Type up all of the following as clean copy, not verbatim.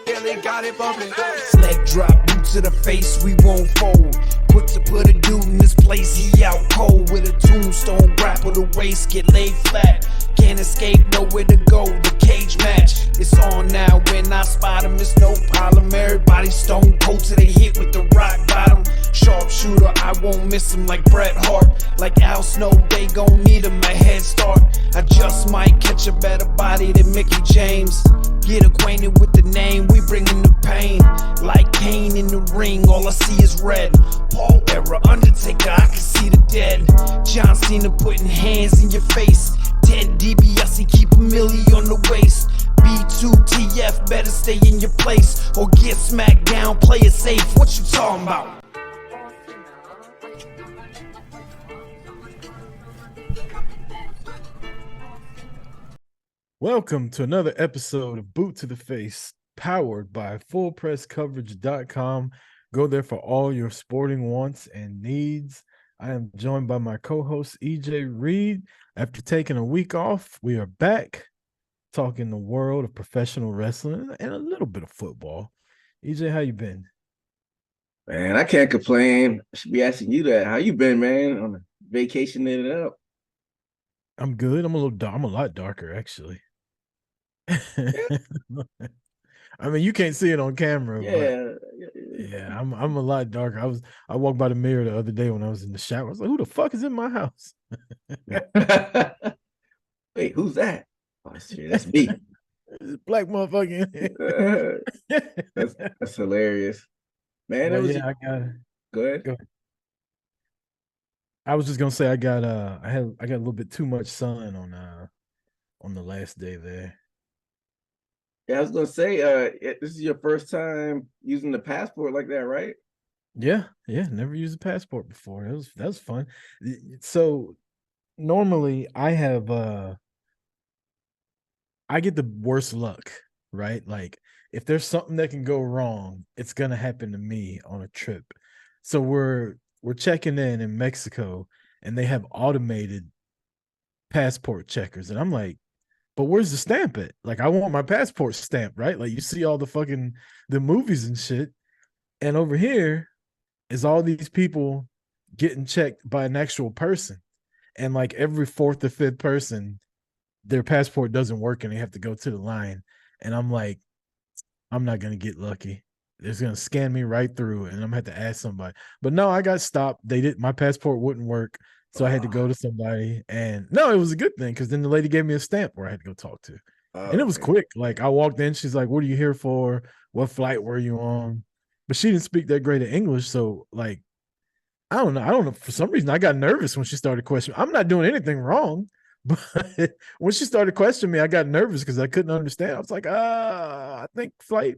Billy got it bumping. Leg drop, boot to the face, we won't fold. Put a dude in this place, he out cold with a tombstone, grapple the waist, get laid flat. Can't escape, nowhere to go, the cage match. It's on now, when I spot him, it's no problem. Everybody stone cold till they hit with the rock bottom. Sharpshooter, I won't miss him like Bret Hart. Like Al Snow, they gon' need him a head start. I just might catch a better body than Mickey James. Get acquainted with the name, we bringin' the pain. Like Kane in the ring, all I see is red. Paul era, Undertaker, I can see the dead. John Cena putting hands in your face. 10 DBS, keep a milli on the waist. B2TF, better stay in your place or get smacked down, play it safe. What you talking about? Welcome to another episode of Boot to the Face, powered by FullPressCoverage.com. Go there for all your sporting wants and needs. I am joined by my co-host, E.J. Reed. After taking a week off, we are back talking the world of professional wrestling and a little bit of football. E.J., how you been? Man, I can't complain. I should be asking you that. How you been, man? On a vacation in it up. I'm good. I'm a lot darker, actually. I mean, you can't see it on camera, but yeah, I'm a lot darker. I walked by the mirror the other day when I was in the shower. I was like, who the fuck is in my house? Wait, who's that? Oh, shit, that's me. Black motherfucker in here. That's hilarious. Man, Well, it was yeah, go ahead. Go ahead. I was just gonna say I got a little bit too much sun on the last day there. Yeah, I was gonna say, this is your first time using the passport like that, right? Yeah, never used a passport before. That was fun. So normally I get the worst luck, right? Like if there's something that can go wrong, it's gonna happen to me on a trip. So we're checking in Mexico and they have automated passport checkers. And I'm like, but where's the stamp at? Like, I want my passport stamp, right? Like you see all the movies and shit. And over here is all these people getting checked by an actual person. And like every fourth or fifth person, their passport doesn't work and they have to go to the line. And I'm like, I'm not going to get lucky. They're going to scan me right through and I'm going to have to ask somebody. But no, I got stopped. My passport wouldn't work. So I had to go to somebody. And no, it was a good thing because then the lady gave me a stamp where I had to go talk to. And it was quick. Like I walked in, she's like, what are you here for? What flight were you on? But she didn't speak that great of English. So like, I don't know. For some reason, I got nervous when she started questioning. I'm not doing anything wrong. But when she started questioning me, I got nervous because I couldn't understand. I was like, I think flight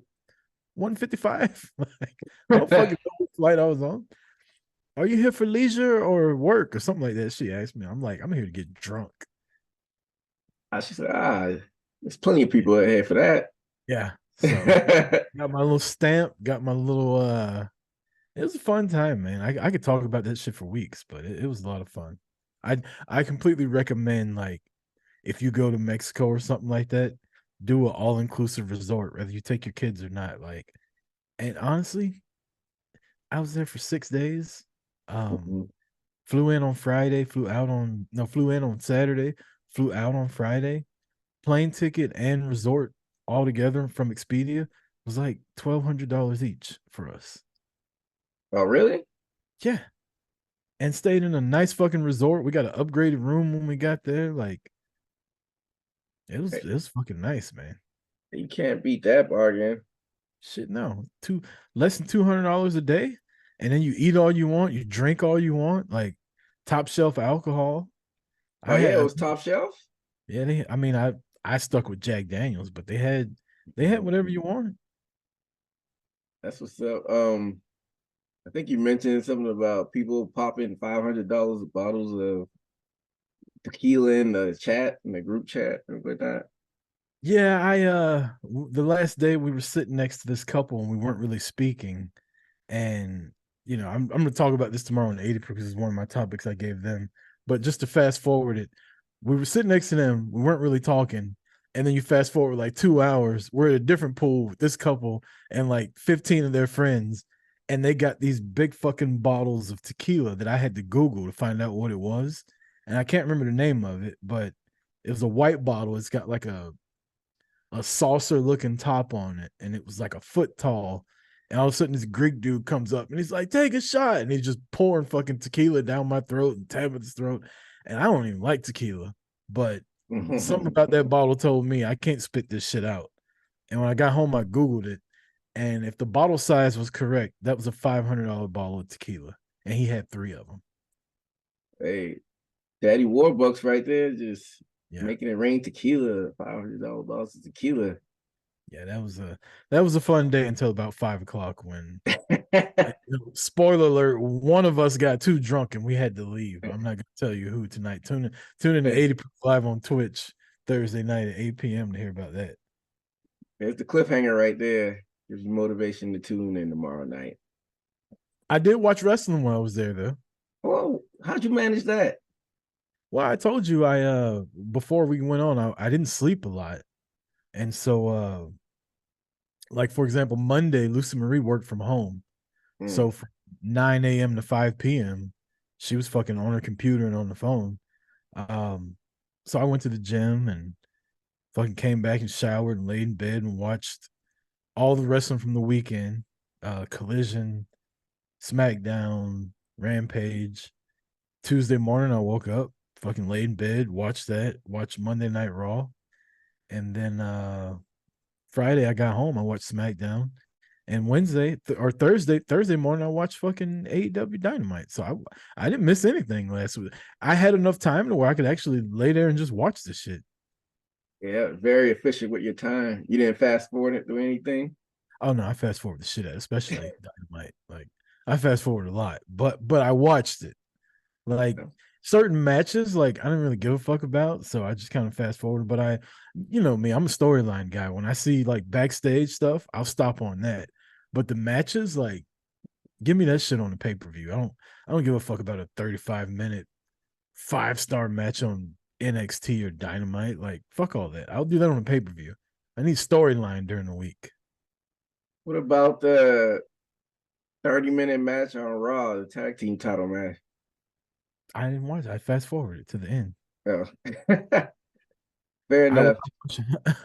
155. Like, I don't fucking know what flight I was on. Are you here for leisure or work or something like that? She asked me. I'm like, I'm here to get drunk. She said, there's plenty of people here for that. Yeah. So got my little stamp, got my little it was a fun time, man. I could talk about that shit for weeks, but it was a lot of fun. I completely recommend, like, if you go to Mexico or something like that, do an all-inclusive resort, whether you take your kids or not. Like, and honestly, I was there for 6 days. Flew in on Friday, flew in on Saturday, flew out on Friday. Plane ticket and resort all together from Expedia was like $1,200 each for us. Oh, really? Yeah. And stayed in a nice fucking resort. We got an upgraded room when we got there. Like, it was fucking nice, man. You can't beat that bargain. Shit, no. Less than $200 a day, and then you eat all you want, you drink all you want, like top shelf alcohol. Oh, it was top shelf? Yeah, I stuck with Jack Daniels, but they had whatever you wanted. That's what's up. I think you mentioned something about people popping $500 of bottles of tequila in the group chat, and like that. Yeah, the last day we were sitting next to this couple and we weren't really speaking, and I'm going to talk about this tomorrow in 80 because it's one of my topics I gave them. But just to fast forward it, we were sitting next to them, we weren't really talking, And then you fast forward like 2 hours, we're at a different pool with this couple and like 15 of their friends, and they got these big fucking bottles of tequila that I had to Google to find out what it was. And I can't remember the name of it, but it was a white bottle. It's got like a saucer looking top on it, and it was like a foot tall. And all of a sudden, this Greek dude comes up and he's like, "Take a shot," and he's just pouring fucking tequila down my throat and Tabitha's throat. And I don't even like tequila, but something about that bottle told me I can't spit this shit out. And when I got home, I Googled it. And if the bottle size was correct, that was a $500 bottle of tequila. And he had 3 of them. Hey, Daddy Warbucks right there, just Yeah. making it rain tequila, $500 bottles of tequila. Yeah, that was a fun day until about 5 o'clock when spoiler alert, one of us got too drunk and we had to leave. I'm not gonna tell you who tonight. Tune in to 80 live on Twitch Thursday night at 8 p.m. to hear about that. There's the cliffhanger right there. Gives you motivation to tune in tomorrow night. I did watch wrestling while I was there though. Oh, how'd you manage that? Well, I told you I before we went on, I didn't sleep a lot. And so like for example, Monday, Lucy Marie worked from home. So from 9 a.m. to 5 p.m., she was fucking on her computer and on the phone. So I went to the gym and fucking came back and showered and laid in bed and watched all the wrestling from the weekend. Collision, SmackDown, Rampage. Tuesday morning, I woke up, fucking laid in bed, watched that, watched Monday Night Raw. And then Friday, I got home, I watched SmackDown. And Thursday morning, I watched fucking AEW Dynamite. So I didn't miss anything last week. I had enough time to where I could actually lay there and just watch this shit. Yeah, very efficient with your time. You didn't fast forward it through anything? Oh no, I fast forward the shit out, especially Dynamite. Like I fast forward a lot, but I watched it. Like certain matches, like I didn't really give a fuck about, so I just kind of fast forward. But you know me, I'm a storyline guy. When I see like backstage stuff, I'll stop on that. But the matches, like, give me that shit on the pay per view. I don't give a fuck about a 35-minute 5-star match on NXT or Dynamite. Like, fuck all that. I'll do that on a pay per view. I need storyline during the week. What about the 30-minute match on Raw, the tag team title match? I didn't watch it. I fast forwarded to the end. Oh. Fair enough.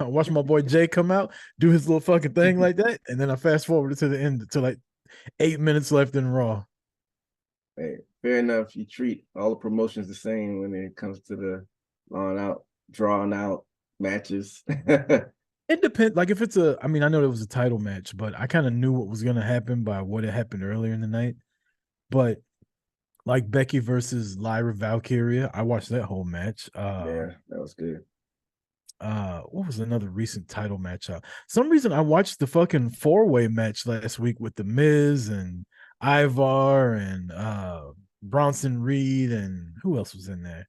I watched my boy Jay come out, do his little fucking thing like that, and then I fast forwarded to the end to like 8 minutes left in Raw. Hey, fair enough. You treat all the promotions the same when it comes to the drawn out matches. It depends. Like if it's I mean, I know it was a title match, but I kind of knew what was going to happen by what had happened earlier in the night. But like Becky versus Lyra Valkyria, I watched that whole match. Yeah, that was good. What was another recent title match? Some reason I watched the fucking 4-way match last week with the Miz and Ivar and Bronson Reed and who else was in there?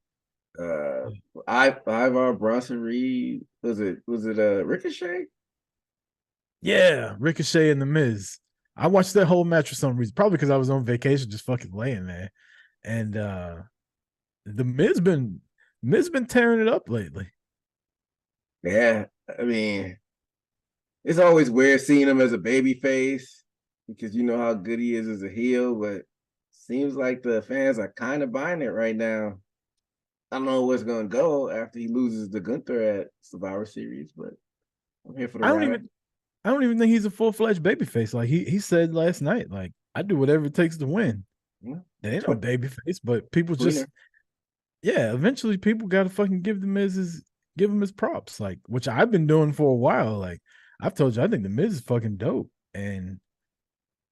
Ivar, Bronson Reed. Was it Ricochet? Yeah, Ricochet and the Miz. I watched that whole match for some reason, probably because I was on vacation, just fucking laying there. And the Miz been tearing it up lately. Yeah, I mean, it's always weird seeing him as a baby face because you know how good he is as a heel, but seems like the fans are kind of buying it right now. I don't know what's gonna go after he loses to Gunther at Survivor Series, but I'm here for the ride. I don't even think he's a full-fledged babyface. Like he said last night, like I do whatever it takes to win. Yeah. There ain't no babyface, but people just eventually people gotta fucking give him his props, like which I've been doing for a while. Like I've told you, I think the Miz is fucking dope. And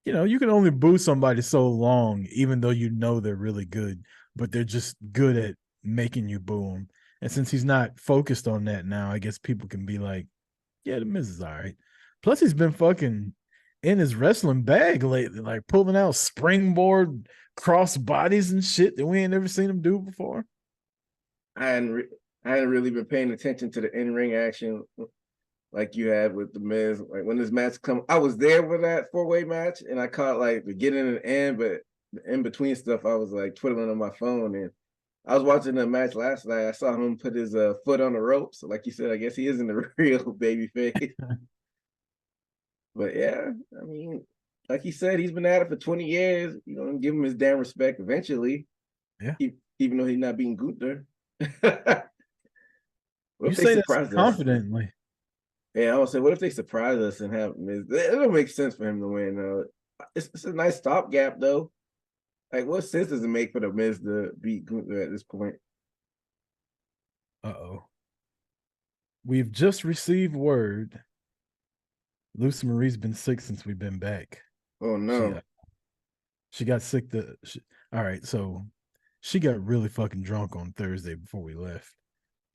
you know, you can only boo somebody so long, even though you know they're really good, but they're just good at making you boo him. And since he's not focused on that now, I guess people can be like, yeah, the Miz is all right. Plus, he's been fucking in his wrestling bag lately, like pulling out springboard cross bodies and shit that we ain't never seen him do before. I hadn't really been paying attention to the in-ring action like you had with the Miz. Like when this match come, I was there for that 4-way match, and I caught like the beginning and the end, but the in-between stuff, I was like twiddling on my phone, and I was watching the match last night. I saw him put his foot on the ropes. So like you said, I guess he isn't a real baby face. But yeah, I mean, like you said, he's been at it for 20 years. You know, give him his damn respect eventually. Yeah. Even though he's not being Gunther. What You if they say that so surprise us? confidently. Yeah, I would say, what if they surprise us and have Miz? It don't make sense for him to win. It's a nice stopgap though. Like, what sense does it make for the Miz to beat Gunther at this point? Uh-oh. We've just received word. Lucy Marie's been sick since we've been back. Oh no. She got sick. All right, so she got really fucking drunk on Thursday before we left.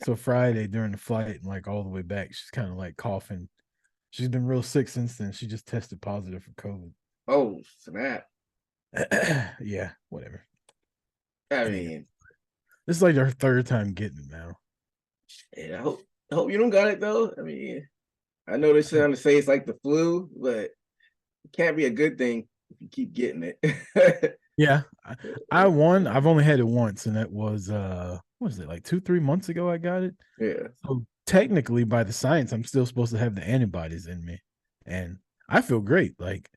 So Friday during the flight and like all the way back, she's kind of like coughing. She's been real sick since then. She just tested positive for COVID. Oh snap! Yeah, whatever. I Anyway, mean, this is like her third time getting it now. yeah, I hope you don't got it though. I mean, I know they're trying to say it's like the flu, but it can't be a good thing if you keep getting it. Yeah, I won. I've only had it once, and that was what was it, like 2-3 months ago? I got it. Yeah. So technically, by the science, I'm still supposed to have the antibodies in me, and I feel great. Like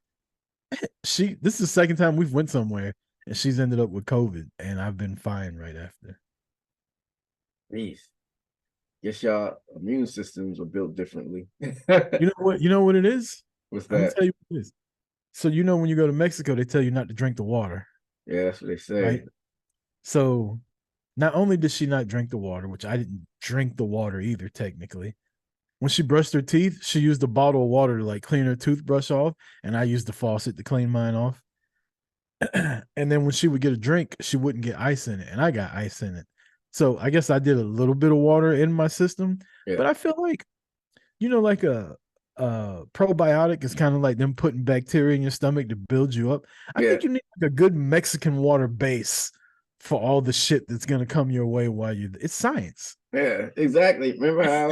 this is the second time we've went somewhere, and she's ended up with COVID, and I've been fine right after. Please. Guess y'all immune systems are built differently. You know what? You know what it is? What's I'm gonna that? tell you what it is. So you know when you go to Mexico, they tell you not to drink the water, Yeah, that's what they say. right? So not only did she not drink the water, which I didn't drink the water either, technically. When she brushed her teeth, she used a bottle of water to like clean her toothbrush off, and I used the faucet to clean mine off. And then when she would get a drink, she wouldn't get ice in it, and I got ice in it. So I guess I did a little bit of water in my system, Yeah. but I feel like, like a probiotic is kind of like them putting bacteria in your stomach to build you up. I think you need like a good Mexican water base for all the shit that's gonna come your way while it's science. Yeah, exactly. Remember how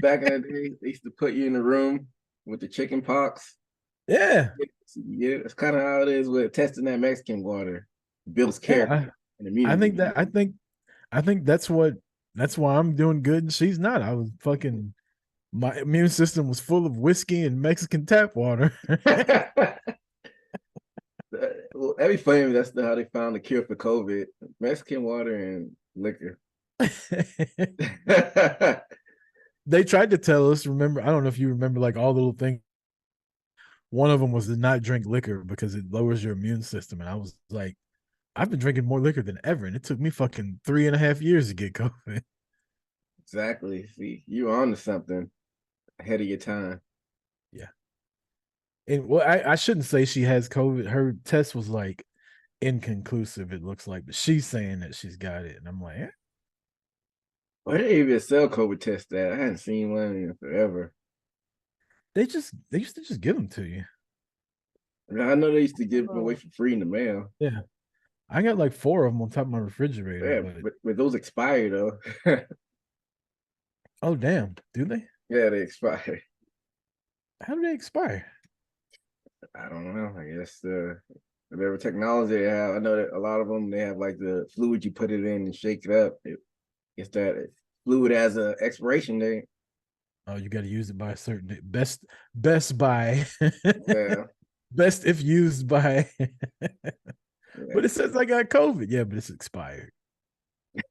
back in the day they used to put you in the room with the chicken pox? Yeah. Yeah, it's kind of how it is with testing that Mexican water. Builds character and immunity. I think that's why I'm doing good and she's not. I was fucking my immune system was full of whiskey and Mexican tap water. Well, that'd be funny if that's how they found the cure for COVID. Mexican water and liquor. They tried to tell us, remember, I don't know if you remember like all the little things. One of them was to not drink liquor because it lowers your immune system. And I was like, I've been drinking more liquor than ever. And it took me fucking 3.5 years to get COVID. Exactly. See, you're on to something ahead of your time. Yeah. And well, I shouldn't say she has COVID. Her test was like inconclusive, it looks like, but she's saying that she's got it. And I'm like, Where did they even sell COVID tests at? I hadn't seen one in forever. They used to just give them to you. I know they used to give them away for free in the mail. Yeah. I got like 4 of them on top of my refrigerator. Yeah, but those expire though. Oh damn, do they? Yeah, they expire. How do they expire? I don't know. I guess whatever technology they have. I know that a lot of them they have like the fluid you put it in and shake it up. It's that fluid has an expiration date. Oh, you got to use it by a certain date. Best by. Yeah. Best if used by. But it says I got COVID. Yeah, but it's expired.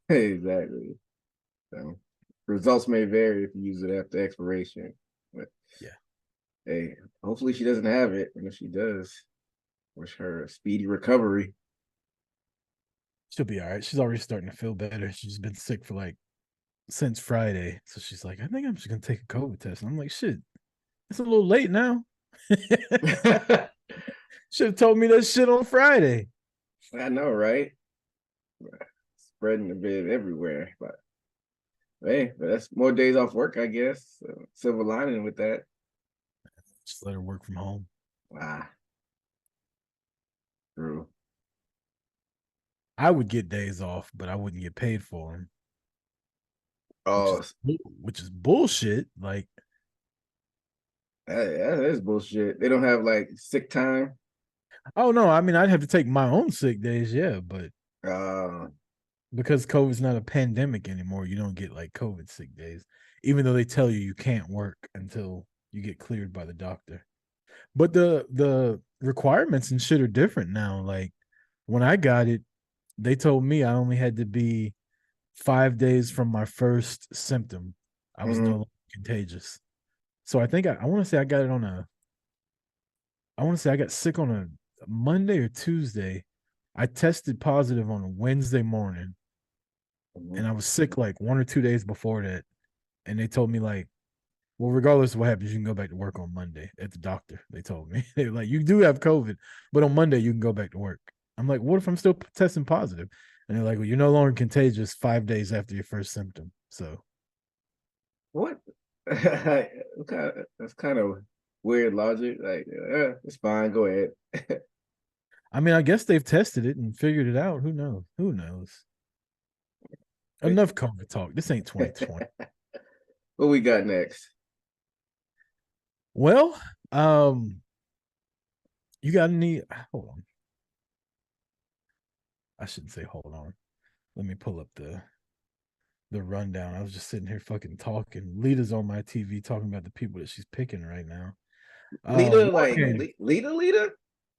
Exactly. So results may vary if you use it after expiration. But yeah. Hey, hopefully she doesn't have it. And if she does, wish her a speedy recovery. She'll be all right. She's already starting to feel better. She's been sick for like since Friday. So she's like, I think I'm just gonna take a COVID test. And I'm like, shit, it's a little late now. Should have told me that shit on Friday. I know, right? Spreading a bit everywhere. But hey, but that's more days off work, I guess. So, silver lining with that. Just let her work from home. Ah. True. I would get days off, but I wouldn't get paid for them. Oh, which is bullshit. Like that is bullshit. They don't have like sick time. Oh no, I mean I'd have to take my own sick days, yeah, but because COVID's not a pandemic anymore, you don't get like COVID sick days, even though they tell you you can't work until you get cleared by the doctor. But the requirements and shit are different now. Like when I got it, they told me I only had to be 5 days from my first symptom. I was no Mhm. longer contagious. So I think I want to say I got it on a I want to say I got sick on a Monday or Tuesday. I tested positive on a Wednesday morning, Mhm. and I was sick like 1 or 2 days before that. And they told me like, well, regardless of what happens, you can go back to work on Monday at the doctor. They told me they were like, you do have COVID, but on Monday you can go back to work. I'm like, what if I'm still testing positive? And they're like, well, you're no longer contagious 5 days after your first symptom. So What? That's kind of weird logic. Like, it's fine. Go ahead. I mean, I guess they've tested it and figured it out. Who knows? Who knows? Wait. Enough COVID talk. This ain't 2020. What we got next? Well, you got any? Hold on. I shouldn't say hold on. Let me pull up the rundown. I was just sitting here fucking talking. Lita's on my TV talking about the people that she's picking right now. Lita, War like Games. Lita.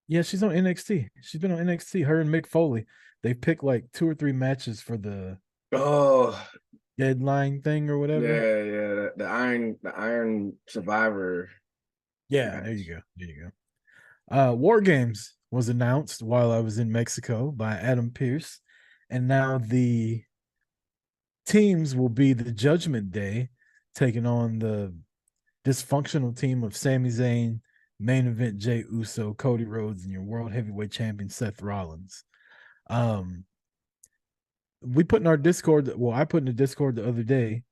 Yeah, she's on NXT. She's been on NXT. Her and Mick Foley. They picked like 2 or 3 matches for the Oh, deadline thing or yeah, whatever. yeah. The Iron Survivor Yeah, there you match. go. There you go. War Games was announced while I was in Mexico by Adam Pierce, and now the teams will be the Judgment Day taking on the dysfunctional team of Sami Zayn, main event Jey Uso, Cody Rhodes, and your world heavyweight champion Seth Rollins. Um, we put in our Discord. Well, I put in the Discord the other day.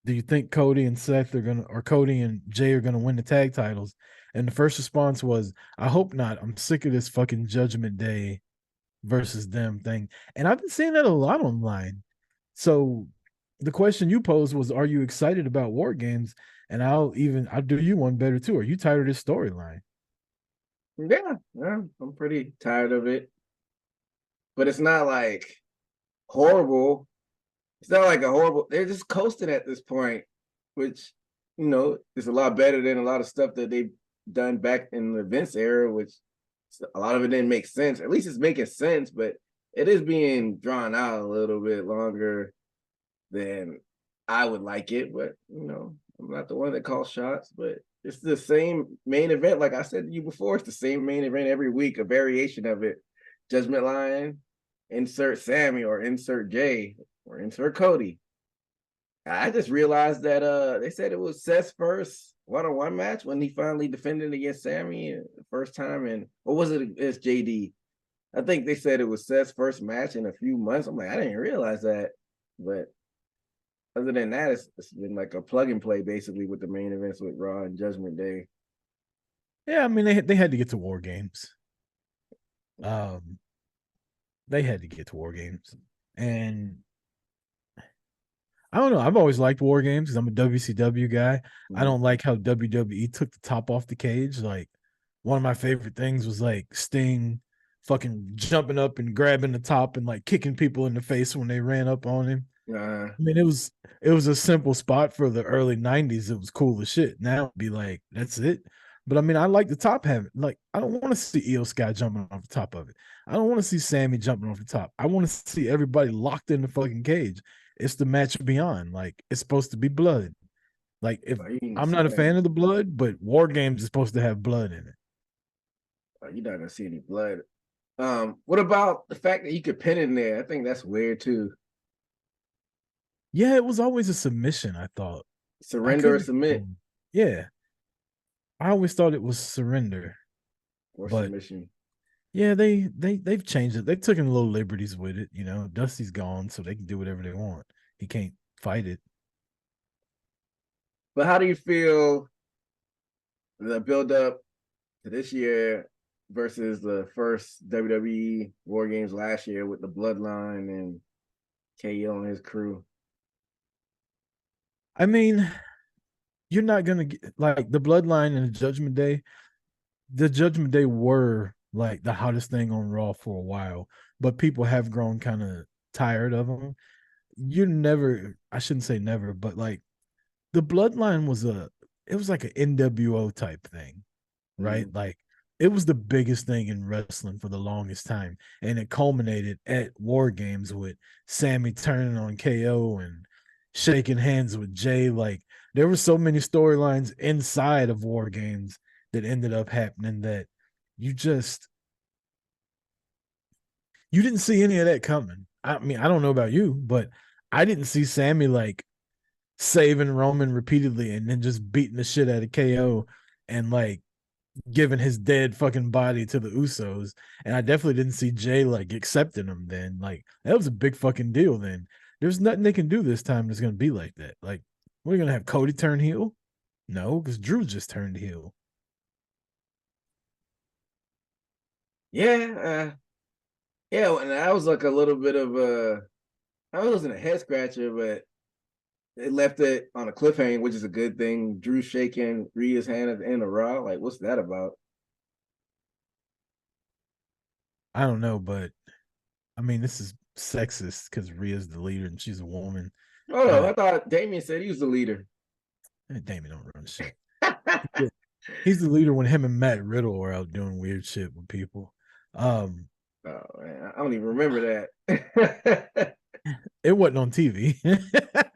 Do you think Cody and Seth are gonna, or Cody and Jay are gonna win the tag titles? And the first response was, "I hope not. I'm sick of this fucking Judgment Day versus them thing." And I've been seeing that a lot online. So the question you posed was, "Are you excited about War Games?" And I'll do you one better too. Are you tired of this storyline? Yeah, yeah. I'm pretty tired of it, but it's not like horrible. It's not like a horrible. They're just coasting at this point, which is a lot better than a lot of stuff that they've done back in the Vince era, which a lot of it didn't make sense. At least it's making sense, but it is being drawn out a little bit longer than I would like it. But I'm not the one that calls shots, but it's the same main event. Like I said to you before, it's the same main event every week, a variation of it. Judgment Line, insert Sammy or insert Jay or insert Cody. I just realized that they said it was Seth's first one-on-one match when he finally defended against Sammy the first time, and what was it against JD? I think they said it was Seth's first match in a few months. I'm like, I didn't realize that. But other than that, it's been like a plug and play basically with the main events with Raw and Judgment Day. Yeah, I mean they had to get to War Games. Um, they had to get to War Games, and I don't know. I've always liked War Games because I'm a WCW guy. I Mhm. don't like how WWE took the top off the cage. Like one of my favorite things was like Sting fucking jumping up and grabbing the top and like kicking people in the face when they ran up on him. Uh, I mean, it was a simple spot for the early '90s. It was cool as shit. Now it'd be like that's it. But I mean, I like the top having like I don't want to see Io Sky jumping off the top of it. I don't want to see Sammy jumping off the top. I want to see everybody locked in the fucking cage. It's the match beyond. Like it's supposed to be blood. Like if you ain't I'm see not a that. fan of the blood, but War Games is supposed to have blood in it. You're not gonna see any blood. What about the fact that you could pin in there? I think that's weird too. Yeah, it was always a submission. I thought I Surrender or couldn't. submit Yeah, I always thought it was surrender, or but submission. yeah, they've changed it. They've taken little liberties with it. You know, Dusty's gone, so they can do whatever they want. He can't fight it. But how do you feel the build up to this year versus the first WWE War Games last year with the Bloodline and KO and his crew? I mean, you're not gonna get like the Bloodline and the Judgment Day. The Judgment Day were like the hottest thing on Raw for a while, but people have grown kind of tired of them. You never, I shouldn't say never, but like the bloodline was it was like an NWO type thing, right? Mm. Like it was the biggest thing in wrestling for the longest time. And it culminated at War Games with Sammy turning on KO and shaking hands with Jay. Like there were so many storylines inside of War Games that ended up happening that you just you didn't see any of that coming. I mean, I don't know about you, but I didn't see Sammy like saving Roman repeatedly and then just beating the shit out of KO and like giving his dead fucking body to the Usos. And I definitely didn't see Jay like accepting him then. Like that was a big fucking deal then. There's nothing they can do this time that's gonna be like that. Like, we're gonna have Cody turn heel? No, because Drew just turned heel. Yeah, yeah, and that was like a little bit of a. I wasn't a head scratcher, but it left it on a cliffhanger, which is a good thing. Drew shaking Rhea's hand at the end of Raw. Like, what's that about? I don't know, but I mean, this is sexist because Rhea's the leader and she's a woman. Oh no, But I thought Damien said he was the leader. Damien don't run shit. He's the leader when him and Matt Riddle are out doing weird shit with people. Um, Oh man, I don't even remember that. it wasn't on TV.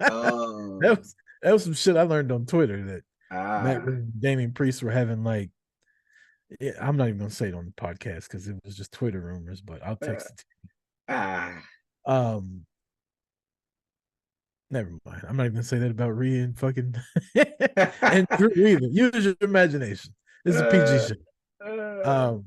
Oh, That was some shit I learned on Twitter that Matt ah, Riddle and Damian Priest were having like I'm not even gonna say it on the podcast because it was just Twitter rumors, but I'll uh, text it to ah. you. Never mind. I'm not even gonna say that about Rhea and fucking and Drew either. Use your imagination. This is a PG uh, show. uh, Um,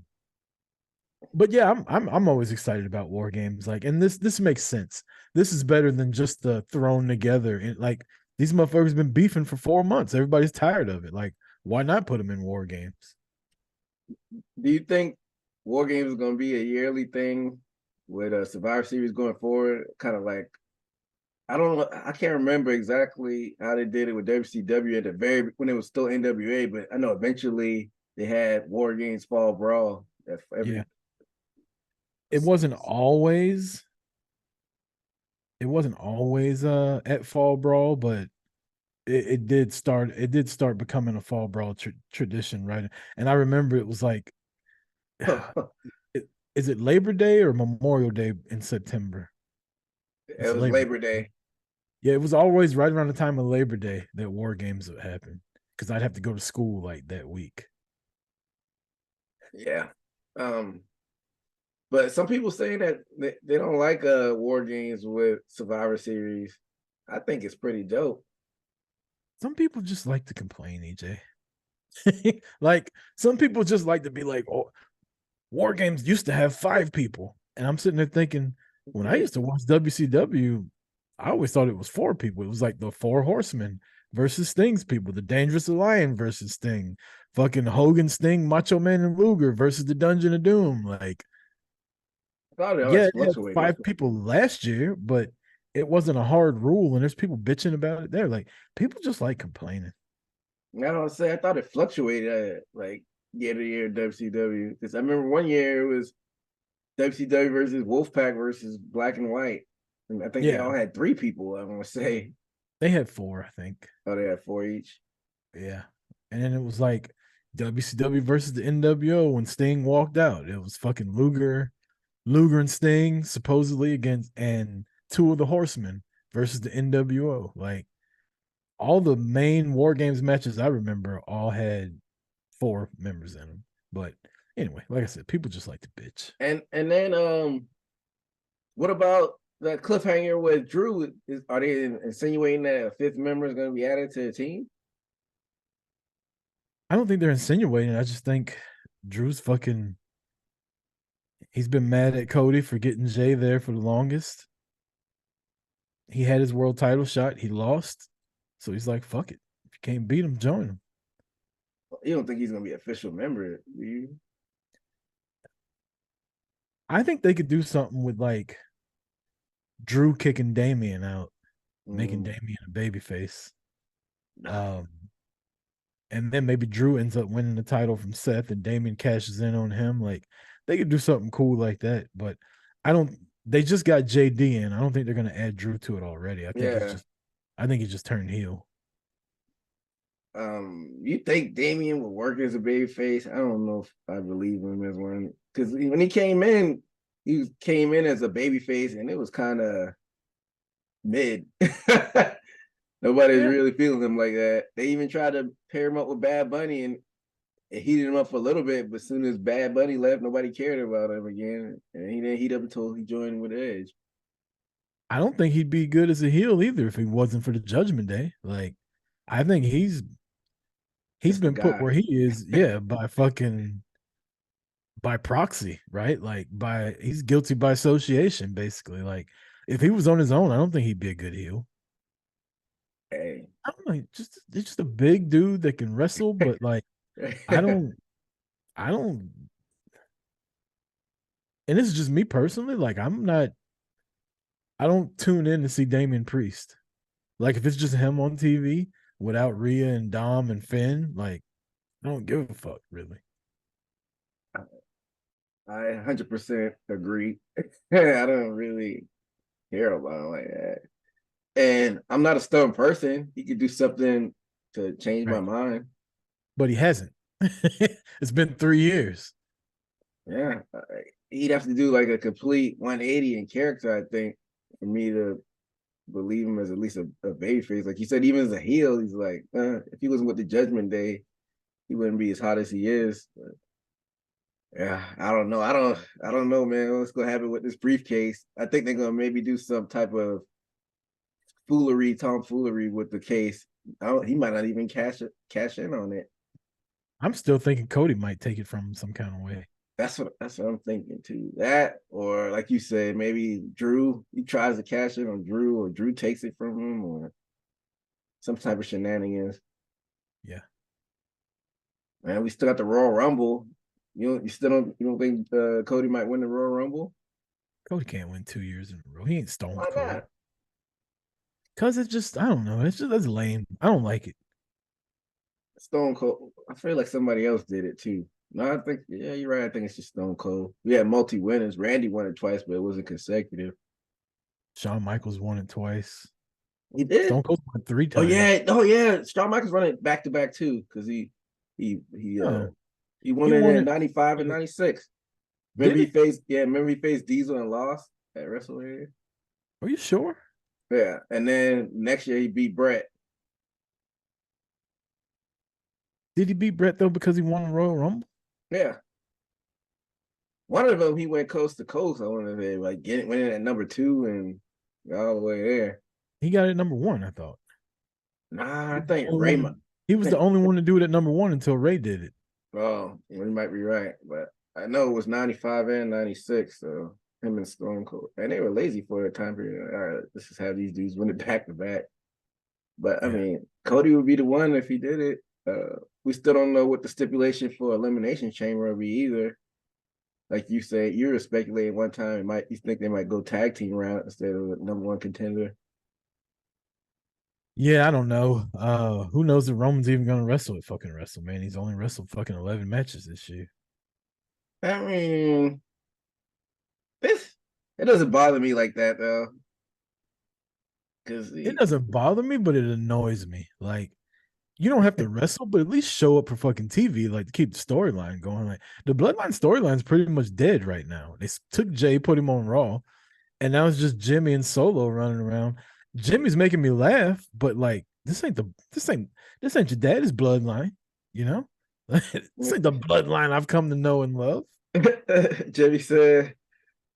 but yeah, I'm always excited about war games. Like, and this makes sense. This is better than just the thrown together. And like these motherfuckers been beefing for 4 months. Everybody's tired of it. Like, why not put them in war games? do you think War Games is going to be a yearly thing with a Survivor Series going forward? Kind of like I don't know. I can't remember exactly how they did it with WCW at the very when it was still NWA, but I know eventually they had War Games Fall Brawl. Yeah, Every it wasn't always. It wasn't always at Fall Brawl, but it did start. It did start becoming a Fall Brawl tradition, right? And I remember it was like, is it Labor Day or Memorial Day in September? it It's was Labor Labor Day. Day. Yeah, it was always right around the time of Labor Day that war games would happen because I'd have to go to school like that week. Yeah. Um, but some people say that they don't like War Games with Survivor Series. I think it's pretty dope. Some people just like to complain, EJ. Like some people just like to be like, "Oh, war games used to have 5 people," and I'm sitting there thinking, when I used to watch WCW, I always thought it was 4 people. It was like the Four Horsemen versus Sting's people, the Dangerous Alliance versus Sting, fucking Hogan, Sting, Macho Man, and Luger versus the Dungeon of Doom. Like, I thought it yeah, always it had fluctuated. 5 people last year, but it wasn't a hard rule, and there's people bitching about it there. Like, people just like complaining. I don't say I thought it fluctuated like year to year WCW because I remember one year it was WCW versus Wolfpack versus Black and White, and I think they Yeah, all had 3 people. I want to say, they had 4, I think. oh, they had 4 each. Yeah. And then it was like WCW versus the NWO when Sting walked out. It was fucking Luger and Sting supposedly against and 2 of the Horsemen versus the NWO. Like all the main War Games matches I remember all had 4 members in them. But anyway, like I said, people just like to bitch. And then what about that cliffhanger with Drew? Are they insinuating that a 5th member is going to be added to the team? I don't think they're insinuating. I just think Drew's fucking he's been mad at Cody for getting Jay there for the longest. He had his world title shot. He lost. So he's like, fuck it. If you can't beat him, join him. You don't think he's going to be an official member, do you? I think they could do something with like Drew kicking Damien out, making Mm. Damien a baby face. Um, and then maybe Drew ends up winning the title from Seth and Damien cashes in on him. Like they could do something cool like that. But I don't They just got JD in. I don't think they're gonna add Drew to it already. Yeah. I think he just turned heel. You think Damian would work as a babyface? I don't know if I believe him as one, because when he came in as a babyface, and it was kind of mid. Nobody's Yeah. really feeling him like that. They even tried to pair him up with Bad Bunny, and it heated him up for a little bit, but as soon as Bad Bunny left, nobody cared about him again, and he didn't heat up until he joined with Edge. I don't think he'd be good as a heel either if he wasn't for the Judgment Day. Like, I think he's Just the been put guy. where he is, by proxy, right? Like he's guilty by association, basically. Like if he was on his own, I don't think he'd be a good heel. Hey. I don't know, he's just a big dude that can wrestle, but like I don't I don't and this is just me personally, like I don't tune in to see Damian Priest. Like if it's just him on TV without Rhea and Dom and Finn, like I don't give a fuck really. I 100% agree. I don't really care about him like that. And I'm not a stubborn person. He could do something to change my Right. mind. But he hasn't. It's been 3 years. Yeah. He'd have to do like a complete 180 in character, I think, for me to believe him as at least a babyface. Like you said, even as a heel, he's like, if he wasn't with the Judgment Day, he wouldn't be as hot as he is. But yeah, I don't know. I don't know, man. What's gonna happen with this briefcase? I think they're gonna maybe do some type of tomfoolery with the case. He might not even cash in on it. I'm still thinking Cody might take it from him some kind of way. That's what I'm thinking too. That, or like you said, maybe Drew, he tries to cash in on Drew, or Drew takes it from him, or some type of shenanigans. Yeah. Man, we still got the Royal Rumble. You don't think Cody might win the Royal Rumble? Cody can't win 2 years in a row. He ain't Stone Why Cold. not? Cause it's just, I don't know. That's lame. I don't like it. Stone Cold. I feel like somebody else did it too. No, I think, yeah, you're right. I think it's just Stone Cold. We had multi winners. Randy won it twice, but it wasn't consecutive. Shawn Michaels won it twice. He did. Stone Cold won 3 Oh times. yeah, oh yeah. Shawn Michaels won it back to back too, because he No, he won he it won in it. '95 and '96. Did he? Remember he faced Diesel and lost at WrestleMania. Are you sure? Yeah, and then next year he beat Brett. Did he beat Brett though because he won the Royal Rumble? Yeah, one of them he went coast to coast. I want to say like winning at number 2 and got all the way there. He got it at '1, I thought. Nah, I He was the think only Raymond. one, he was the only one to do it at '1 until Ray did it. Oh, you might be right, but I know it was '95 and '96. So him and Stone Cold, and they were lazy for a time period. All right, let's just have these dudes win it back to back. But I Yeah. mean, Cody would be the one if he did it. We still don't know what the stipulation for Elimination Chamber will be either. Like you said, you were speculating one time you think they might go tag team route instead of the #1 contender. Yeah, I don't know. Who knows if Roman's even gonna wrestle at fucking Wrestle, man. He's only wrestled fucking 11 matches this year. I mean, it doesn't bother me like that though, because It doesn't bother me, but it annoys me. Like, you don't have to wrestle, but at least show up for fucking TV, like to keep the storyline going. Like the Bloodline storyline is pretty much dead right now. They took Jay, put him on Raw, and now it's just Jimmy and Solo running around. Jimmy's making me laugh, but like this ain't your daddy's bloodline, you know? This ain't the bloodline I've come to know and love. Jimmy said,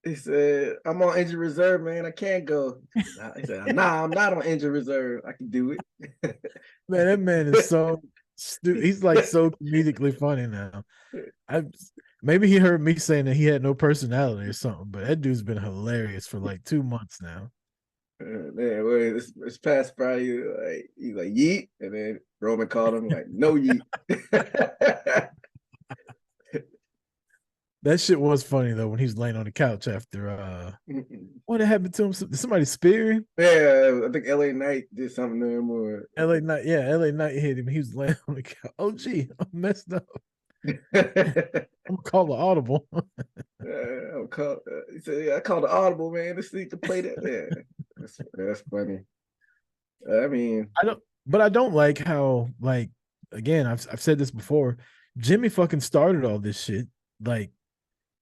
he said, I'm on injured reserve, man. I can't go. He said, nah, I'm not on injured reserve. I can do it. Man, that man is so stupid. He's like so comedically funny now. Maybe he heard me saying that he had no personality or something, but that dude's been hilarious for like 2 months now. Man, wait, this past Friday, like, he's like, yeet. And then Roman called him like, no yeet. That shit was funny though when he was laying on the couch after what happened to him? Did somebody spear him? Yeah, I think LA Knight did something to him or LA Knight, yeah, LA Knight hit him. He was laying on the couch. Oh gee, I'm messed up. I'm gonna call the audible. I'm He said, "Yeah, I called the audible, man. This need to play that." Yeah, that's funny. I mean, I don't like how, like, again, I've said this before. Jimmy fucking started all this shit. Like,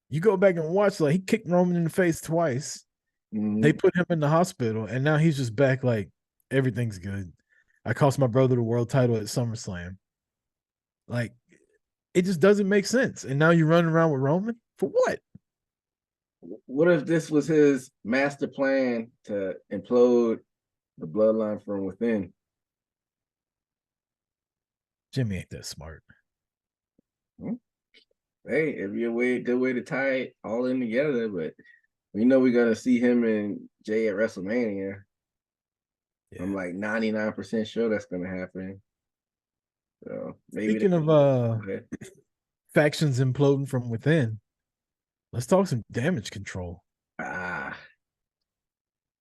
you go back and watch, like, he kicked Roman in the face twice. They put him in the hospital, and now he's just back like everything's good. I cost my brother the world title at SummerSlam. Like, it just doesn't make sense. And now you're running around with Roman for what? what if this was his master plan to implode the bloodline from within? Jimmy ain't that smart. Hey, it'd be a good way to tie it all in together. But we know we're gonna see him and Jay at WrestleMania. Yeah. I'm like 99% sure that's gonna happen. So maybe speaking of factions imploding from within, let's talk some Damage Control.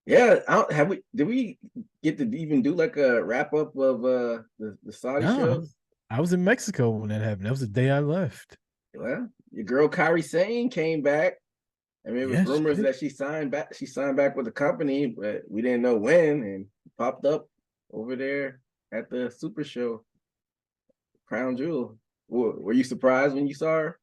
Yeah, did we get to even do like a wrap up of the Saudi shows? I was in Mexico when that happened. That was the day I left. Well, your girl Kairi Sane came back. I mean, it was rumors that she signed back. She signed back with the company, but we didn't know when, and popped up over there at the Super Show, Crown Jewel. Were you surprised when you saw her?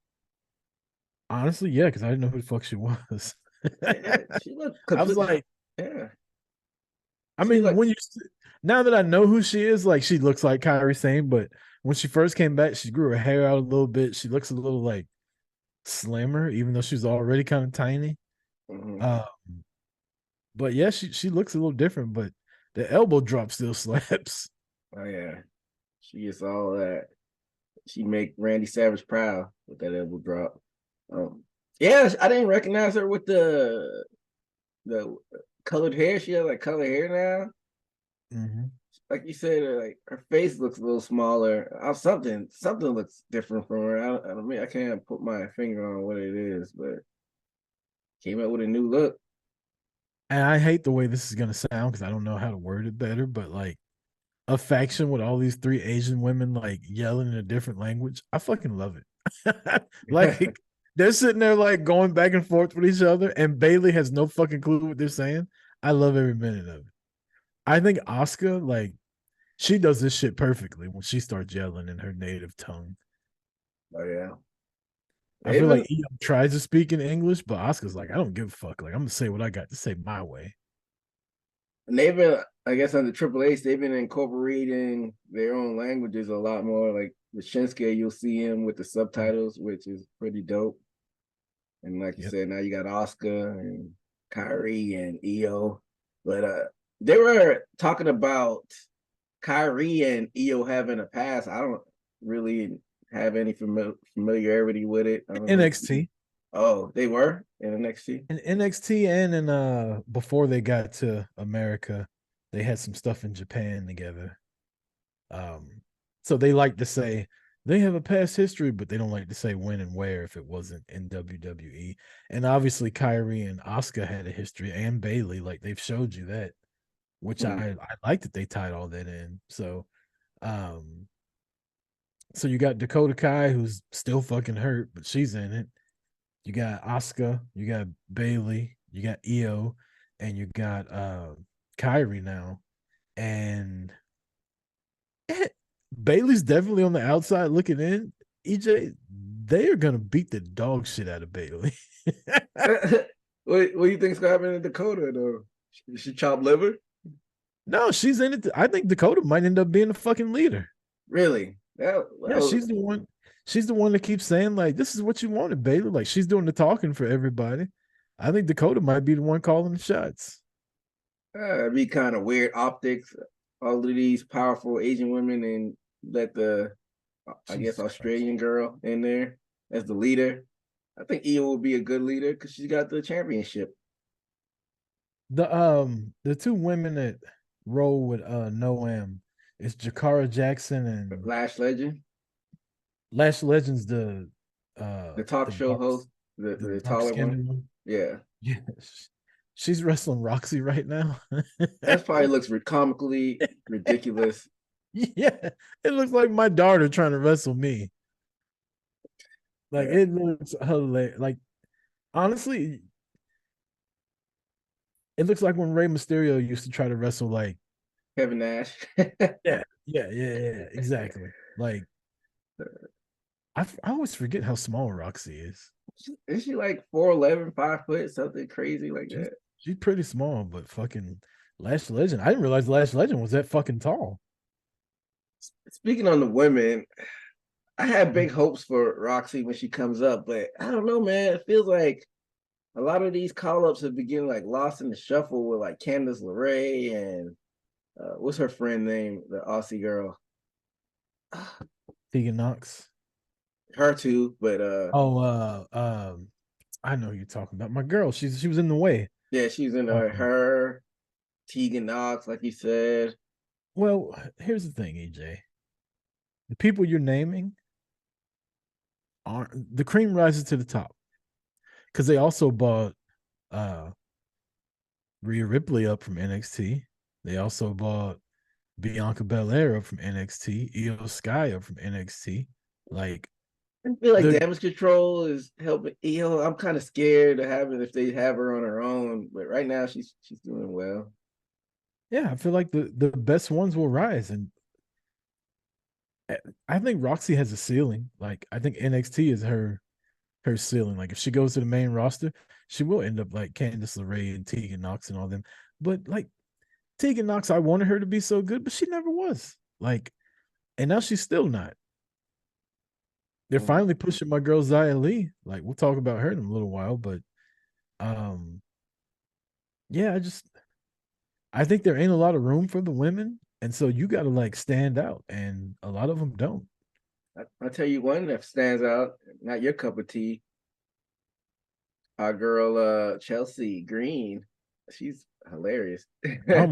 Honestly, yeah, because I didn't know who the fuck she was. Yeah, she looked. I was like, yeah. I mean, now that I know who she is, like, she looks like Kairi Sane, but when she first came back, she grew her hair out a little bit. She looks a little like slimmer, even though she's already kind of tiny. But yeah, she looks a little different, but the elbow drop still slaps. Oh yeah, she gets all that. She make Randy Savage proud with that elbow drop. Yeah, I didn't recognize her with the colored hair. She has like colored hair now. Like you said, like her face looks a little smaller. Something looks different from her. I mean, I can't put my finger on what it is, but came up with a new look. And I hate the way this is gonna sound because I don't know how to word it better, but like a faction with all these 3 Asian women like yelling in a different language, I fucking love it. Like, they're sitting there like going back and forth with each other, and Bailey has no fucking clue what they're saying. I love every minute of it. I think Asuka, like, she does this shit perfectly when she starts yelling in her native tongue. Oh yeah. I feel like Io tries to speak in English, but Asuka's like, I don't give a fuck. Like, I'm gonna say what I got to say my way. And they've been, I guess, under Triple H, they've been incorporating their own languages a lot more. Like with Shinsuke, you'll see him with the subtitles, which is pretty dope. And like you said, now you got Asuka and Kairi and Io. But they were talking about Kairi and Io having a past. I don't really have any familiarity with it. NXT. Oh, they were in NXT? In NXT and in before they got to America, they had some stuff in Japan together. So they like to say they have a past history, but they don't like to say when and where if it wasn't in WWE. And obviously Kyrie and Asuka had a history, and Bailey, like they've showed you that, which I like that they tied all that in. So so you got Dakota Kai, who's still fucking hurt, but she's in it. You got Asuka, you got Bailey, you got Io, and you got Kyrie now. And Bailey's definitely on the outside looking in. EJ, they are gonna beat the dog shit out of Bailey. What do you think's gonna happen in Dakota though? She chop liver? No, she's in it. I think Dakota might end up being the fucking leader. Really? Yeah, she's the one. She's the one that keeps saying, like, this is what you wanted, Bailey. Like, she's doing the talking for everybody. I think Dakota might be the one calling the shots. It'd be kind of weird optics. All of these powerful Asian women, and let the, I guess, Australian girl in there as the leader. I think Io will be a good leader because she's got the championship. The 2 women that roll with Noam is Jakara Jackson and Lash Legend. Lash Legend's the talk show host, the taller one. Yeah. Yes. She's wrestling Roxy right now. That probably looks comically ridiculous. Yeah, it looks like my daughter trying to wrestle me. Like, it looks hilarious. Like, honestly, it looks like when Rey Mysterio used to try to wrestle like Kevin Nash. yeah, exactly. Like I always forget how small Roxy is. Is she like 4'11", 5 foot, something crazy like She's that? she's pretty small, but fucking Lash Legend. I didn't realize Lash Legend was that fucking tall. Speaking on the women, I had big hopes for Roxy when she comes up, but I don't know, man. It feels like a lot of these call-ups have been getting like lost in the shuffle with like Candice LeRae and what's her friend name, the Aussie girl. Tegan Knox. Her too, but Oh, I know who you're talking about. My girl, she was in the way. yeah, she's in Um, her Tegan Knox, like you said. well, here's the thing, EJ. The people you're naming aren't the cream rises to the top because they also bought uh Rhea Ripley up from NXT. They also bought Bianca Belair up from NXT, Io Sky up from NXT. Like I feel like the Damage Control is helping. I'm kind of scared to have it if they have her on her own, but right now she's doing well. yeah, I feel like the best ones will rise, and I think Roxy has a ceiling. Like I think NXT is her ceiling. Like if she goes to the main roster, she will end up like Candice LeRae and Tegan Knox and all them. But like Tegan Knox, I wanted her to be so good, but she never was. Like, and now she's still not. They're Mhm. finally pushing my girl Zia Lee. Like we'll talk about her in a little while, but um, yeah, I think there ain't a lot of room for the women, and so you got to like stand out, and a lot of them don't. I'll tell you one that stands out, not your cup of tea. Our girl Chelsea Green. She's hilarious. I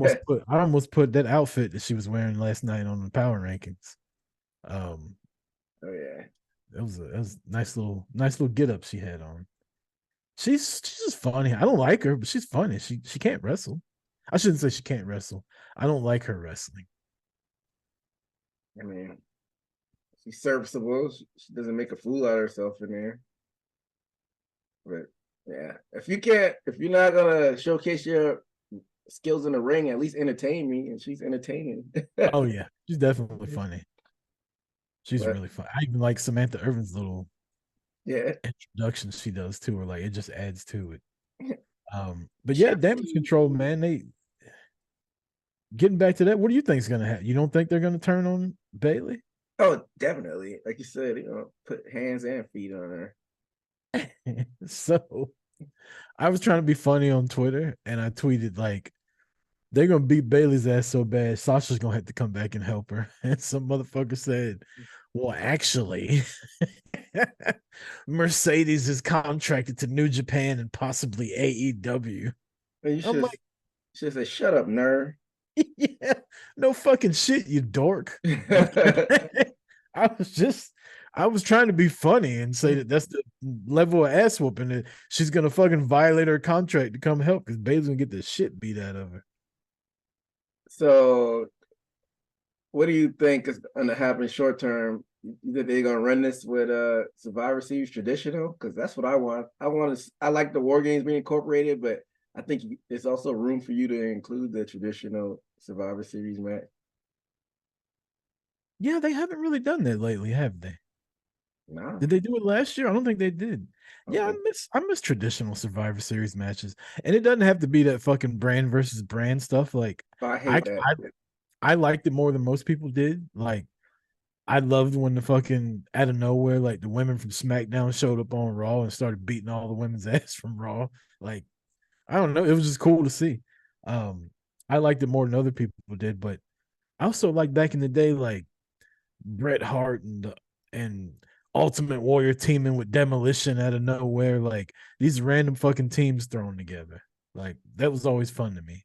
almost put that outfit that she was wearing last night on the power rankings. Um, Oh yeah. it was nice little get up she had on. She's just funny. I don't like her, but she's funny. She can't wrestle. I shouldn't say she can't wrestle. I don't like her wrestling. I mean, she's serviceable. She doesn't make a fool out of herself in there. But yeah, if you're not gonna showcase your skills in the ring, at least entertain me. And she's entertaining. Oh yeah, she's definitely funny. She's But really fun. I even like Samantha Irvin's little yeah, introductions she does to her. Like it just adds to it. But yeah, damage Chelsea. control, man. They getting back to that. What do you think is gonna happen? You don't think they're gonna turn on Bailey? Oh, definitely. Like you said, put hands and feet on her. So I was trying to be funny on Twitter and I tweeted like they're gonna beat Bailey's ass so bad, Sasha's gonna have to come back and help her. And some motherfucker said, well, actually, Mercedes is contracted to New Japan and possibly AEW. And you I'm like, should say, "Shut up, nerd." yeah, no fucking shit, you dork. I'm I was just I was trying to be funny and say that that's the level of ass whooping that she's gonna fucking violate her contract to come help because Bailey's gonna get the shit beat out of her. So, what do you think is going to happen short term? You think they're going to run this with Survivor Series traditional? Because that's what I want. I like the War Games being incorporated, but I think there's also room for you to include the traditional Survivor Series match. Yeah, they haven't really done that lately, have they? Nah, Did they do it last year? I don't think they did. I don't Yeah, think. I miss traditional Survivor Series matches, and it doesn't have to be that fucking brand versus brand stuff. Like Oh, I I hate that. I I liked it more than most people did. Like I loved when the fucking out of nowhere, like the women from SmackDown showed up on Raw and started beating all the women's ass from Raw. Like I don't know, it was just cool to see. I liked it more than other people did, but I also like back in the day, like Bret Hart and Ultimate Warrior teaming with Demolition out of nowhere, like these random fucking teams thrown together. Like that was always fun to me.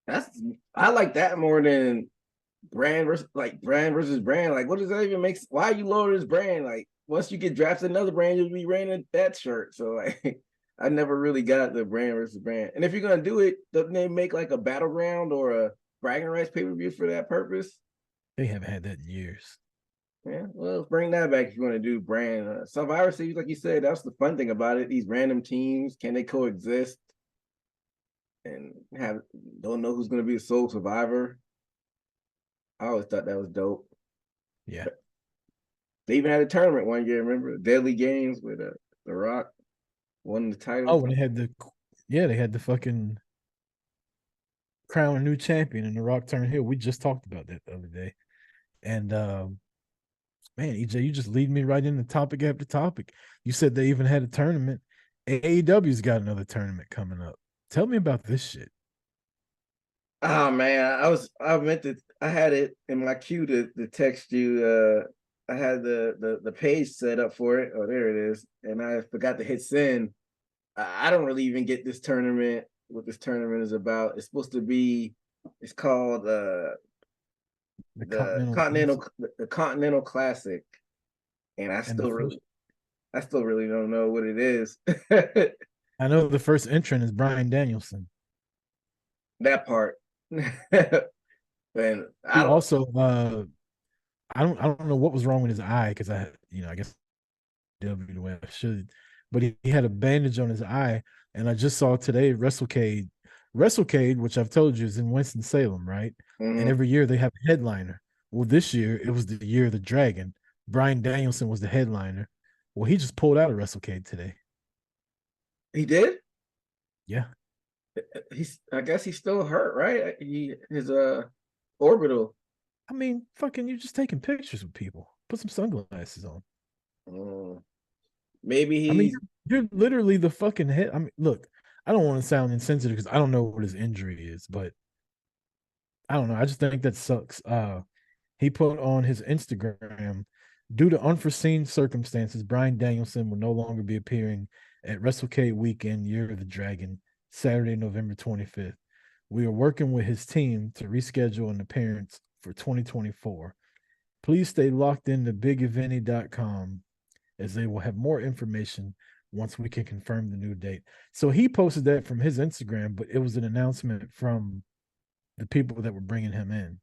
That's I like that more than brand versus brand. Like, what does that even make? Why you lower this brand? Like, once you get drafted another brand, you'll be wearing that shirt. So like, I never really got the brand versus brand. And if you're gonna do it, doesn't they make like a battleground or a bragging rights pay per view for that purpose? They haven't had that in years. Yeah, well, let's bring that back if you want to do brand. Survivor Series, like you said, that's the fun thing about it. These random teams, can they coexist and have don't know who's going to be the sole survivor? I always thought that was dope. Yeah. They even had a tournament one year, remember? Deadly Games with The Rock won the title. Oh, when they had the fucking crown a new champion in the Rock Turn Hill. We just talked about that the other day. And man, EJ, you just lead me right into topic after topic. You said they even had a tournament. AEW's got another tournament coming up. Tell me about this shit. Oh man, I had it in my queue to text you. I had the page set up for it. Oh, there it is. And I forgot to hit send. I don't really even get this tournament, what this tournament is about. It's supposed to be, it's called the Continental Classic. And I And still really don't know what it is. I know the first entrant is Bryan Danielson. That part. And He also I don't know what was wrong with his eye because I guess W the way I should, but he had a bandage on his eye, and I just saw today WrestleCade, which I've told you is in Winston Salem, right? And every year they have a headliner. Well, this year it was the year of the Dragon. Bryan Danielson was the headliner. Well, he just pulled out of WrestleCade today. He did? Yeah. I guess he's still hurt, right? His orbital. I mean, fucking, you just taking pictures with people. Put some sunglasses on. Maybe I mean, he's you're literally the fucking head. I mean, look, I don't want to sound insensitive because I don't know what his injury is, but I don't know. I just think that sucks. He put on his Instagram, due to unforeseen circumstances, Bryan Danielson will no longer be appearing at WrestleCade weekend, Year of the Dragon, Saturday, November 25th. We are working with his team to reschedule an appearance for 2024. Please stay locked in to bigevent.com as they will have more information once we can confirm the new date. So he posted that from his Instagram, but it was an announcement from the people that were bringing him in.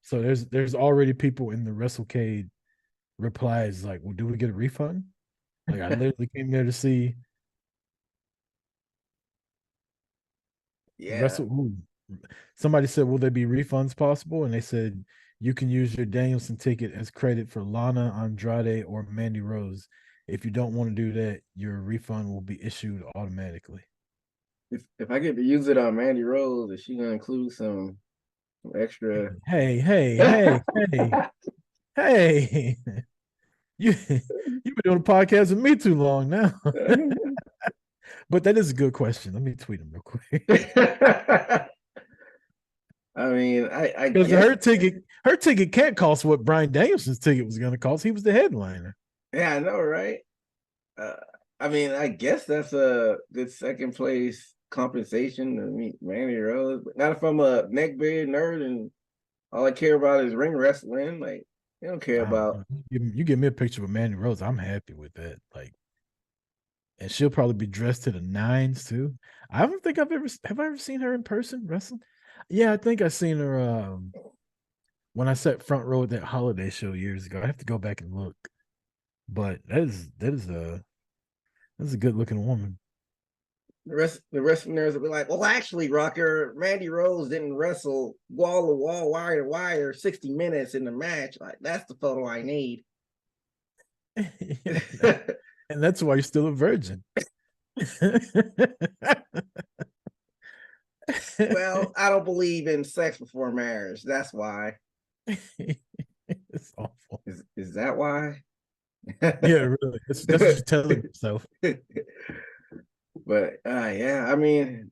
So there's already people in the WrestleCade replies like, well, do we get a refund? Like, I literally came there to see yeah. Somebody said, will there be refunds possible? And they said, you can use your Danielson ticket as credit for Lana Andrade or Mandy Rose. If you don't want to do that, your refund will be issued automatically. If I get to use it on Mandy Rose, is she gonna include some extra? Hey. You've been doing a podcast with me too long now. But that is a good question. Let me tweet him real quick. I mean, I Because guess her ticket can't cost what Bryan Danielson's ticket was going to cost. He was the headliner. yeah, I know, right? I mean, I guess that's a good second place compensation to meet Mandy Rose, but not if I'm a neckbeard nerd and all I care about is ring wrestling. Like, they don't care about. You give me a picture with Mandy Rose, I'm happy with that. Like, and she'll probably be dressed to the nines too. I don't think have I ever seen her in person wrestling? Yeah, I think I seen her when I sat front row at that holiday show years ago. I have to go back and look. But that's a good looking woman. The wrestling nerds will be like, well, actually, Rucker, Mandy Rose didn't wrestle wall to wall, wire to wire, 60 minutes in the match. Like, that's the photo I need. And that's why you're still a virgin. Well, I don't believe in sex before marriage. That's why. It's awful. Is that why? Yeah, really. That's what you're telling yourself. But yeah, I mean,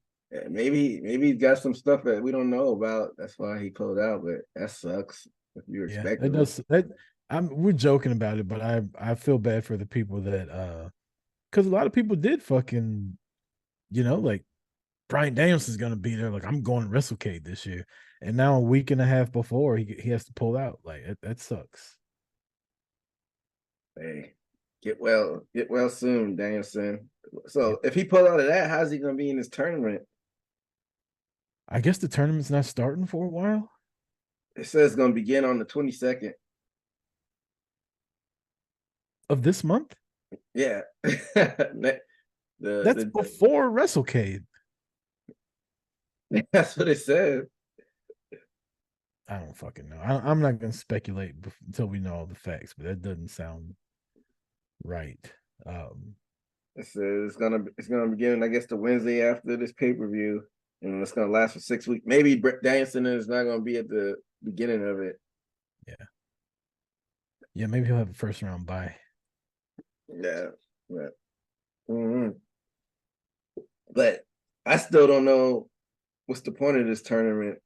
maybe he's got some stuff that we don't know about. That's why he pulled out. But that sucks if you expect it. Does that. We're joking about it, but I feel bad for the people that because a lot of people did fucking, like Bryan Danielson's gonna be there. Like, I'm going to WrestleCade this year, and now a week and a half before he has to pull out. Like, that sucks. Hey, get well soon, Danielson. So if he pulled out of that, how's he gonna be in this tournament? I guess the tournament's not starting for a while. It says it's gonna begin on the 22nd. Of this month? Yeah. That's before WrestleCade. That's what it says. I don't fucking know. I'm not gonna speculate until we know all the facts, but that doesn't sound right. It says it's gonna begin, I guess, the Wednesday after this pay-per-view, and it's gonna last for 6 weeks. Maybe Brett Danielson is not gonna be at the beginning of it. Yeah, maybe he'll have a first round bye. Yeah. Mm-hmm. But I still don't know what's the point of this tournament.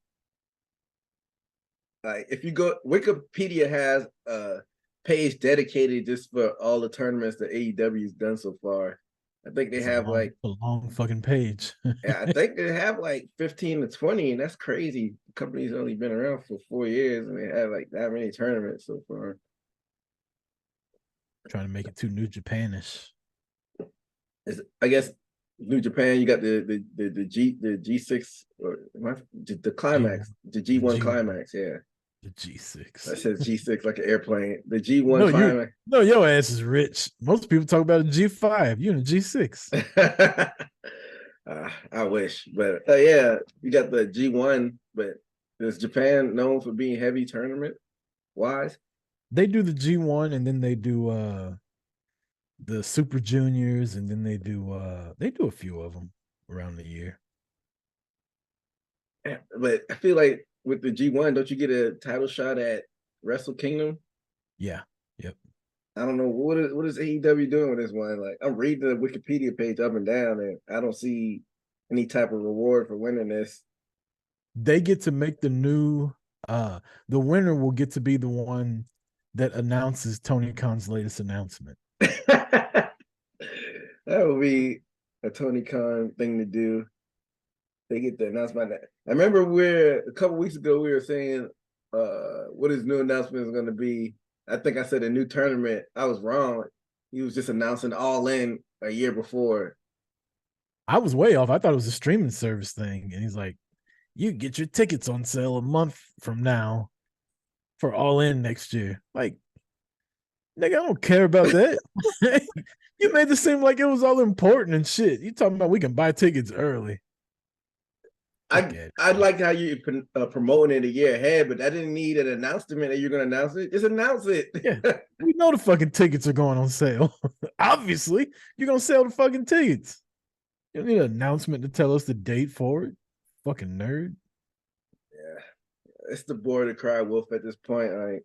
Like, if you go, Wikipedia has a page dedicated just for all the tournaments that AEW's done so far. I think they have a long fucking page. Yeah, I think they have like 15 to 20, and that's crazy. The company's only been around for 4 years, and they have like that many tournaments so far. Trying to make it too New Japanish. I guess New Japan, you got the G6 or the climax, the G1 climax, yeah. The G6. That says G6 like an airplane. The G1 climax. No, your ass is rich. Most people talk about a G5. You in a G6. I wish, but yeah, you got the G1. But is Japan known for being heavy tournament wise? They do the G1, and then they do the Super Juniors, and then they do a few of them around the year. Yeah, but I feel like with the G1, don't you get a title shot at Wrestle Kingdom? Yeah. Yep. I don't know what is AEW doing with this one. Like, I'm reading the Wikipedia page up and down, and I don't see any type of reward for winning this. They get to make the new the winner will get to be the one that announces Tony Khan's latest announcement. That would be a Tony Khan thing to do. They get the announcement. I remember a couple weeks ago we were saying what his new announcement is going to be. I think I said a new tournament. I was wrong. He was just announcing All In a year before. I was way off. I thought it was a streaming service thing. And he's like, you get your tickets on sale a month from now for All In next year. Like, nigga, I don't care about that. You made it seem like it was all important and shit. You talking about we can buy tickets early. I like how you promoting it a year ahead, but I didn't need an announcement that you're going to announce it. Just announce it. Yeah, we know the fucking tickets are going on sale. Obviously, you're going to sell the fucking tickets. You don't need an announcement to tell us the date for it. Fucking nerd. Yeah, it's the boy to cry wolf at this point. Like,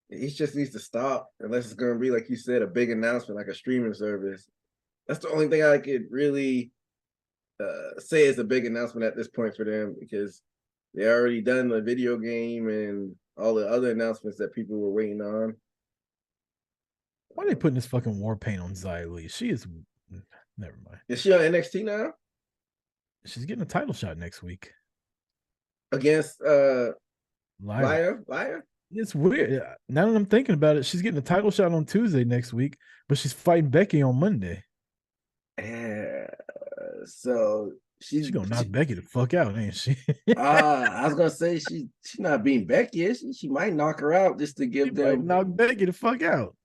he just needs to stop unless it's going to be, like you said, a big announcement like a streaming service. That's the only thing I could really say is a big announcement at this point for them, because they already done the video game and all the other announcements that people were waiting on. Why are they putting this fucking war paint on Xia Li? She is never mind. Is she on NXT now? She's getting a title shot next week against Lyra. It's weird. Now that I'm thinking about it, she's getting a title shot on Tuesday next week, but she's fighting Becky on Monday. Yeah. So she's gonna knock Becky the fuck out, ain't she? I was gonna say she's not being Becky, is she? She might knock her out just to give them knock Becky the fuck out.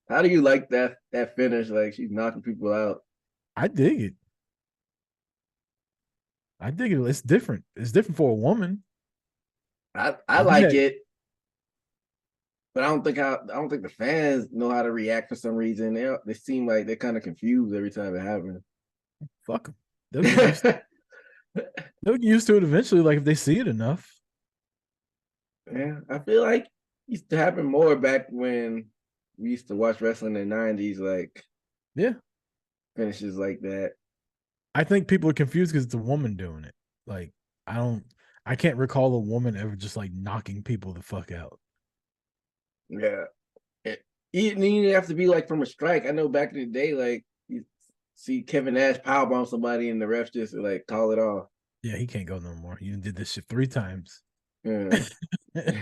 How do you like that finish? Like, she's knocking people out. I dig it. It's different. It's different for a woman. I like it, but I don't think the fans know how to react for some reason. They seem like they're kind of confused every time it happens. Fuck them. They'll get used to it eventually, like if they see it enough. Yeah, I feel like it used to happen more back when we used to watch wrestling in the 90s, like, yeah, finishes like that. I think people are confused because it's a woman doing it. Like, I can't recall a woman ever just like knocking people the fuck out. Yeah. It didn't have to be like from a strike. I know back in the day, like, you see Kevin Nash powerbomb somebody and the refs just like call it off. Yeah, he can't go no more. You did this shit 3 times. Yeah.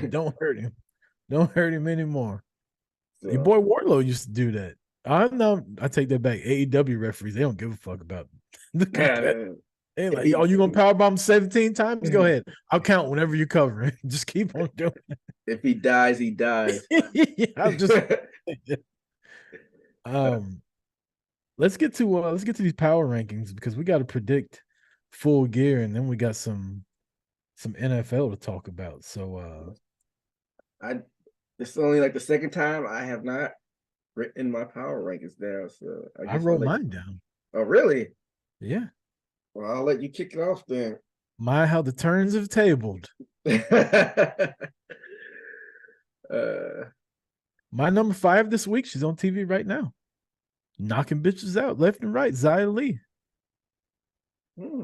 Don't hurt him. Don't hurt him anymore. So, your boy Wardlow used to do that. I take that back. AEW referees, they don't give a fuck about the Hey, If like, he oh, you gonna power bomb 17 times? Go ahead. I'll count whenever you cover it. Just keep on doing if he dies, he dies. it. Yeah, I'm just um let's get to these power rankings because we got to predict full gear and then we got some NFL to talk about. So I it's only like the second time I have not written my power rankings down. So I I guess I'll wrote let. mine down. Oh, really? Yeah. Well, I'll let you kick it off then. My how the turns have tabled. uh, My number 5 this week, she's on TV right now. Knocking bitches out left and right. Zia Lee. hmm,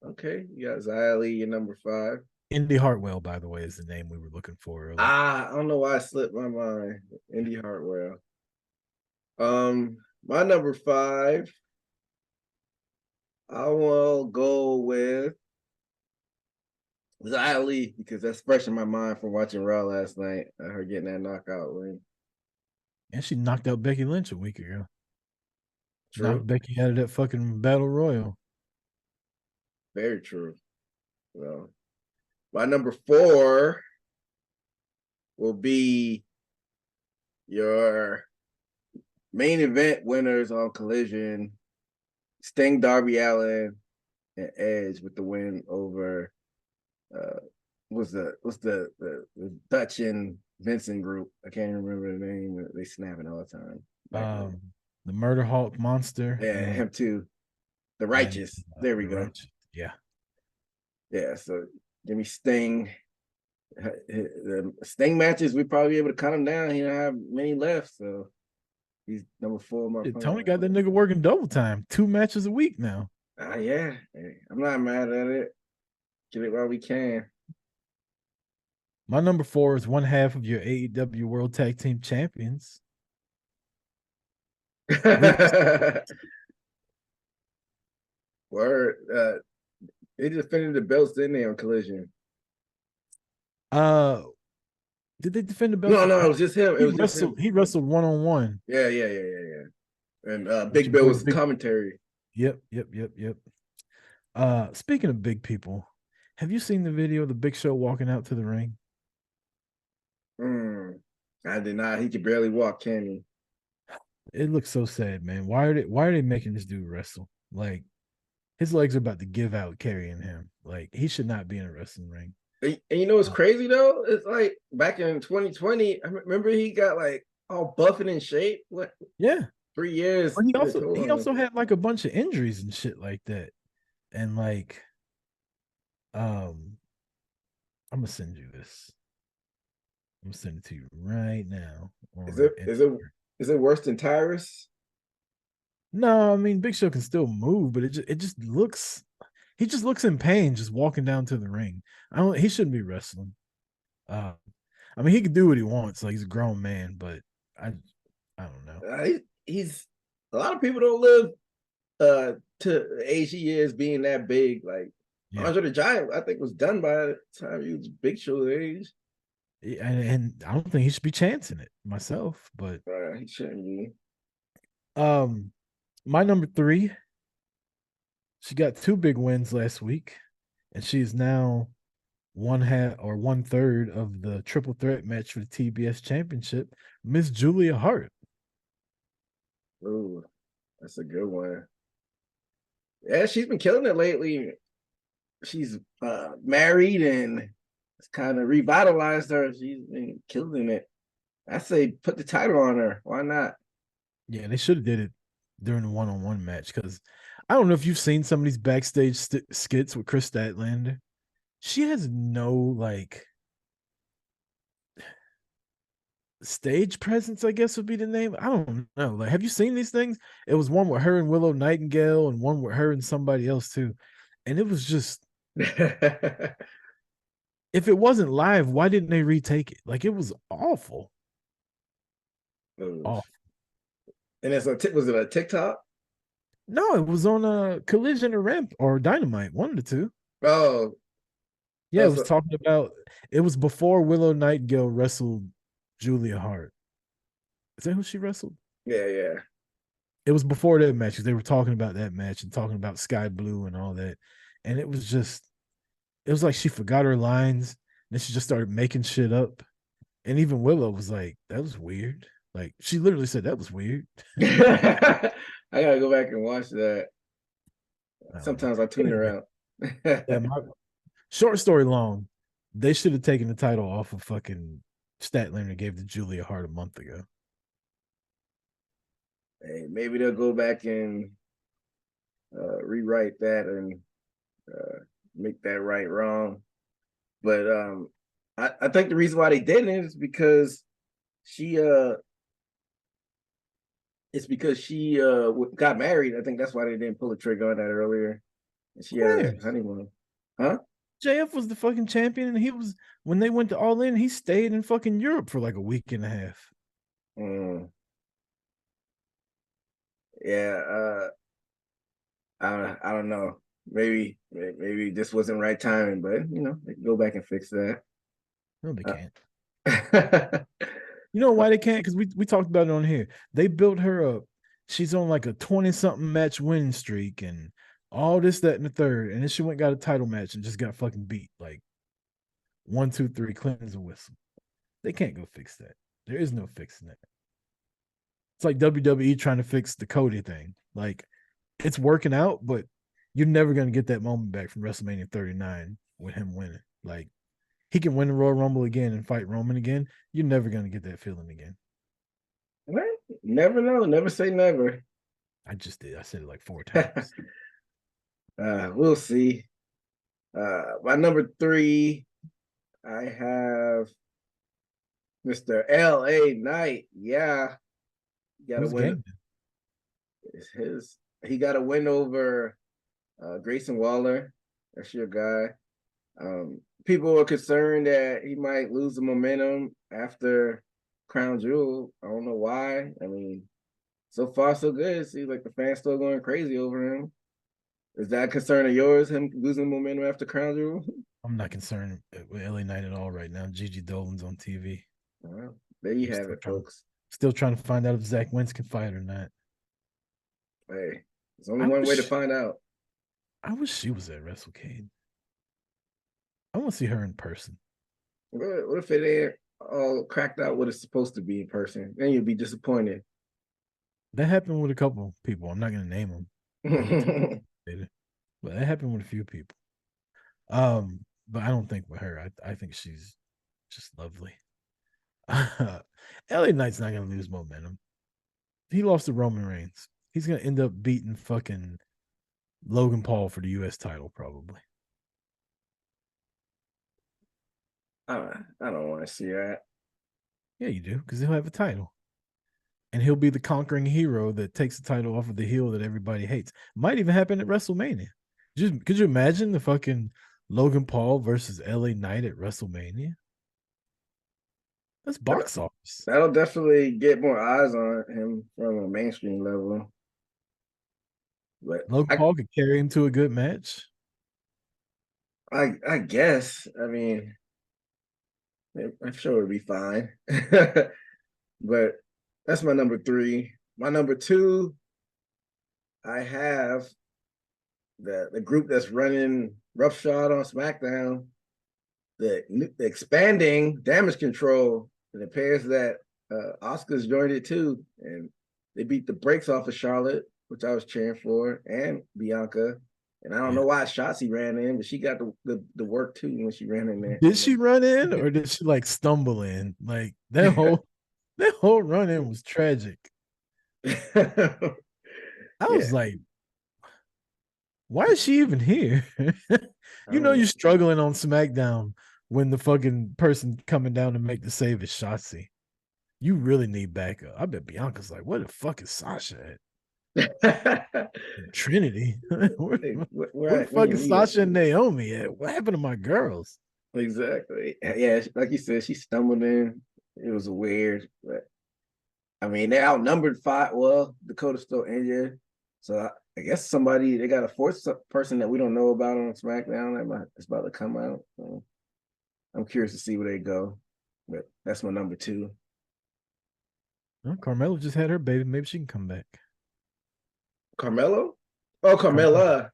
okay, you got Zia Lee, your number 5. Indy Hartwell, by the way, is the name we were looking for earlier. I don't know why I slipped my mind. Indy Hartwell. My number 5, I will go with Zia Lee because that's fresh in my mind from watching Raw last night. Her getting that knockout win. And she knocked out Becky Lynch a week ago. Knocked True, Becky out of that fucking battle royal. very true. So my number 4 will be your main event winners on Collision: Sting, Darby Allin, and Edge with the win over the Dutch and Vincent group. I can't remember the name. They snapping all the time. The Murder Hawk Monster. Yeah, him too. The Righteous. There we the go. Righteous. Yeah. Yeah, so give me Sting. The Sting matches, we probably be able to cut him down. He don't have many left, so he's number 4 of my Dude, Tony got that nigga working double time. 2 matches a week now. Yeah. Hey, I'm not mad at it. Get it while we can. My number 4 is one half of your AEW World Tag Team Champions. Word. They just defended the belts, didn't they, on Collision? Did they defend the belt? No, it was just him. It was just him. He wrestled one-on-one. Yeah. And Big Bill was commentary. Yep. Speaking of big people, have you seen the video of the Big Show walking out to the ring? I did not. He could barely walk, can he? It looks so sad, man. Why are they making this dude wrestle? Like, his legs are about to give out carrying him. Like, he should not be in a wrestling ring. And you know what's crazy though? It's like back in 2020, I remember he got like all buff and in shape. What? Yeah. 3 years. But he also had like a bunch of injuries and shit like that. And like, I'm gonna send you this. I'm gonna send it to you right now. Is it worse than Tyrus? No, I mean Big Show can still move, but it just looks he just looks in pain just walking down to the ring. He shouldn't be wrestling. I mean he can do what he wants, like he's a grown man, but I don't know. He's a lot of people don't live to the age he is being that big. Like Andre the Giant, I think was done by the time he was Big Show's age. And I don't think he should be chancing it myself, but he shouldn't be. My number 3, she got 2 big wins last week, and she is now 1/3 of the triple threat match for the TBS Championship, Miss Julia Hart. Ooh, that's a good one. Yeah, she's been killing it lately. She's married and it's kind of revitalized her. She's been killing it. I say put the title on her. Why not? Yeah, they should have did it during the one-on-one match because I don't know if you've seen some of these backstage skits with Chris Statlander. She has no like stage presence, I guess would be the name. I don't know. Like, have you seen these things? It was one with her and Willow Nightingale and one with her and somebody else too. And it was just if it wasn't live, why didn't they retake it? Like it was awful. Awful. And was it a TikTok? No, it was on a Collision or Ramp or Dynamite, one of the two. Oh. Yeah, it was talking about it was before Willow Nightingale wrestled Julia Hart. Is that who she wrestled? Yeah. It was before that match because they were talking about that match and talking about Sky Blue and all that. and it was like she forgot her lines, and then she just started making shit up. And even Willow was like, "That was weird." Like she literally said, "That was weird." I gotta go back and watch that. I don't know. Sometimes I tune her Anyway, out. yeah, short story long, they should have taken the title off of fucking Statlander and gave to Julia Hart a month ago. Hey, maybe they'll go back and rewrite that and uh, make that right wrong. But I think the reason why they didn't is because she it's because she got married. I think that's why they didn't pull the trigger on that earlier. And she had a Where honeymoon. Huh? JF was the fucking champion, and he was when they went to All In, he stayed in fucking Europe for like a week and a half. Mm, yeah, I don't know. Maybe this wasn't right timing, but they can go back and fix that. No, they can't. Uh, You know why they can't? Because we talked about it on here. They built her up. She's on like a 20-something match win streak and all this, that, and the third. And then she went and got a title match and just got fucking beat. Like 1, 2, 3, cleanse a whistle. They can't go fix that. There is no fixing that. It's like WWE trying to fix the Cody thing. Like it's working out, but you're never gonna get that moment back from WrestleMania 39 with him winning. Like he can win the Royal Rumble again and fight Roman again. You're never gonna get that feeling again. well, never know. Never say never. I just did. I said it like 4 times. We'll see. My number 3, I have Mr. L.A. Knight. Yeah, got to Who's win. game? It's his. He got a win over Grayson Waller. That's your guy. People are concerned that he might lose the momentum after Crown Jewel. I don't know why. I mean, so far so good. It seems like the fans still going crazy over him. Is that a concern of yours, him losing momentum after Crown Jewel? I'm not concerned with LA Knight at all right now. Gigi Dolan's on TV. Well, there you I'm have it, folks. still trying to find out if Zach Wentz can fight or not. Hey, there's only I one way to wish find out. I wish she was at WrestleCade. I want to see her in person. What if it ain't all cracked out what it's supposed to be in person? Then you'd be disappointed. That happened with a couple people. I'm not gonna name them. I'll get to that later. But that happened with a few people. But I don't think with her. I think she's just lovely. LA Knight's not gonna lose momentum. He lost to Roman Reigns. He's gonna end up beating fucking Logan Paul for the US title, probably. I don't want to see that. Yeah, you do, because he'll have a title. And he'll be the conquering hero that takes the title off of the heel that everybody hates. Might even happen at WrestleMania. Could you imagine the fucking Logan Paul versus LA Knight at WrestleMania? That's box office. That'll definitely get more eyes on him from a mainstream level. But Logan Paul could carry him to a good match. I guess. I mean, I'm sure it'll be fine. But that's my number 3. My number 2, I have the group that's running roughshod on SmackDown, the expanding Damage Control. It appears that Oscar's joined it too, and they beat the brakes off of Charlotte, which I was cheering for, and Bianca. And I don't know why Shotzi ran in, but she got the work too when she ran in there. Did she run in or did she like stumble in? Like that whole run in was tragic. I was like, why is she even here? You know you're struggling on SmackDown when the fucking person coming down to make the save is Shotzi. You really need backup. I bet Bianca's like, where the fuck is Sasha at? Trinity. where the fuck is Sasha and Naomi at? What happened to my girls? Exactly. Yeah, like you said, she stumbled in. It was weird, but I mean, they outnumbered 5. Well, Dakota's still injured, so I guess they got a fourth person that we don't know about on SmackDown that's about to come out. So I'm curious to see where they go, but that's my number 2. Well, Carmella just had her baby. Maybe she can come back. Carmelo? Oh, Carmella.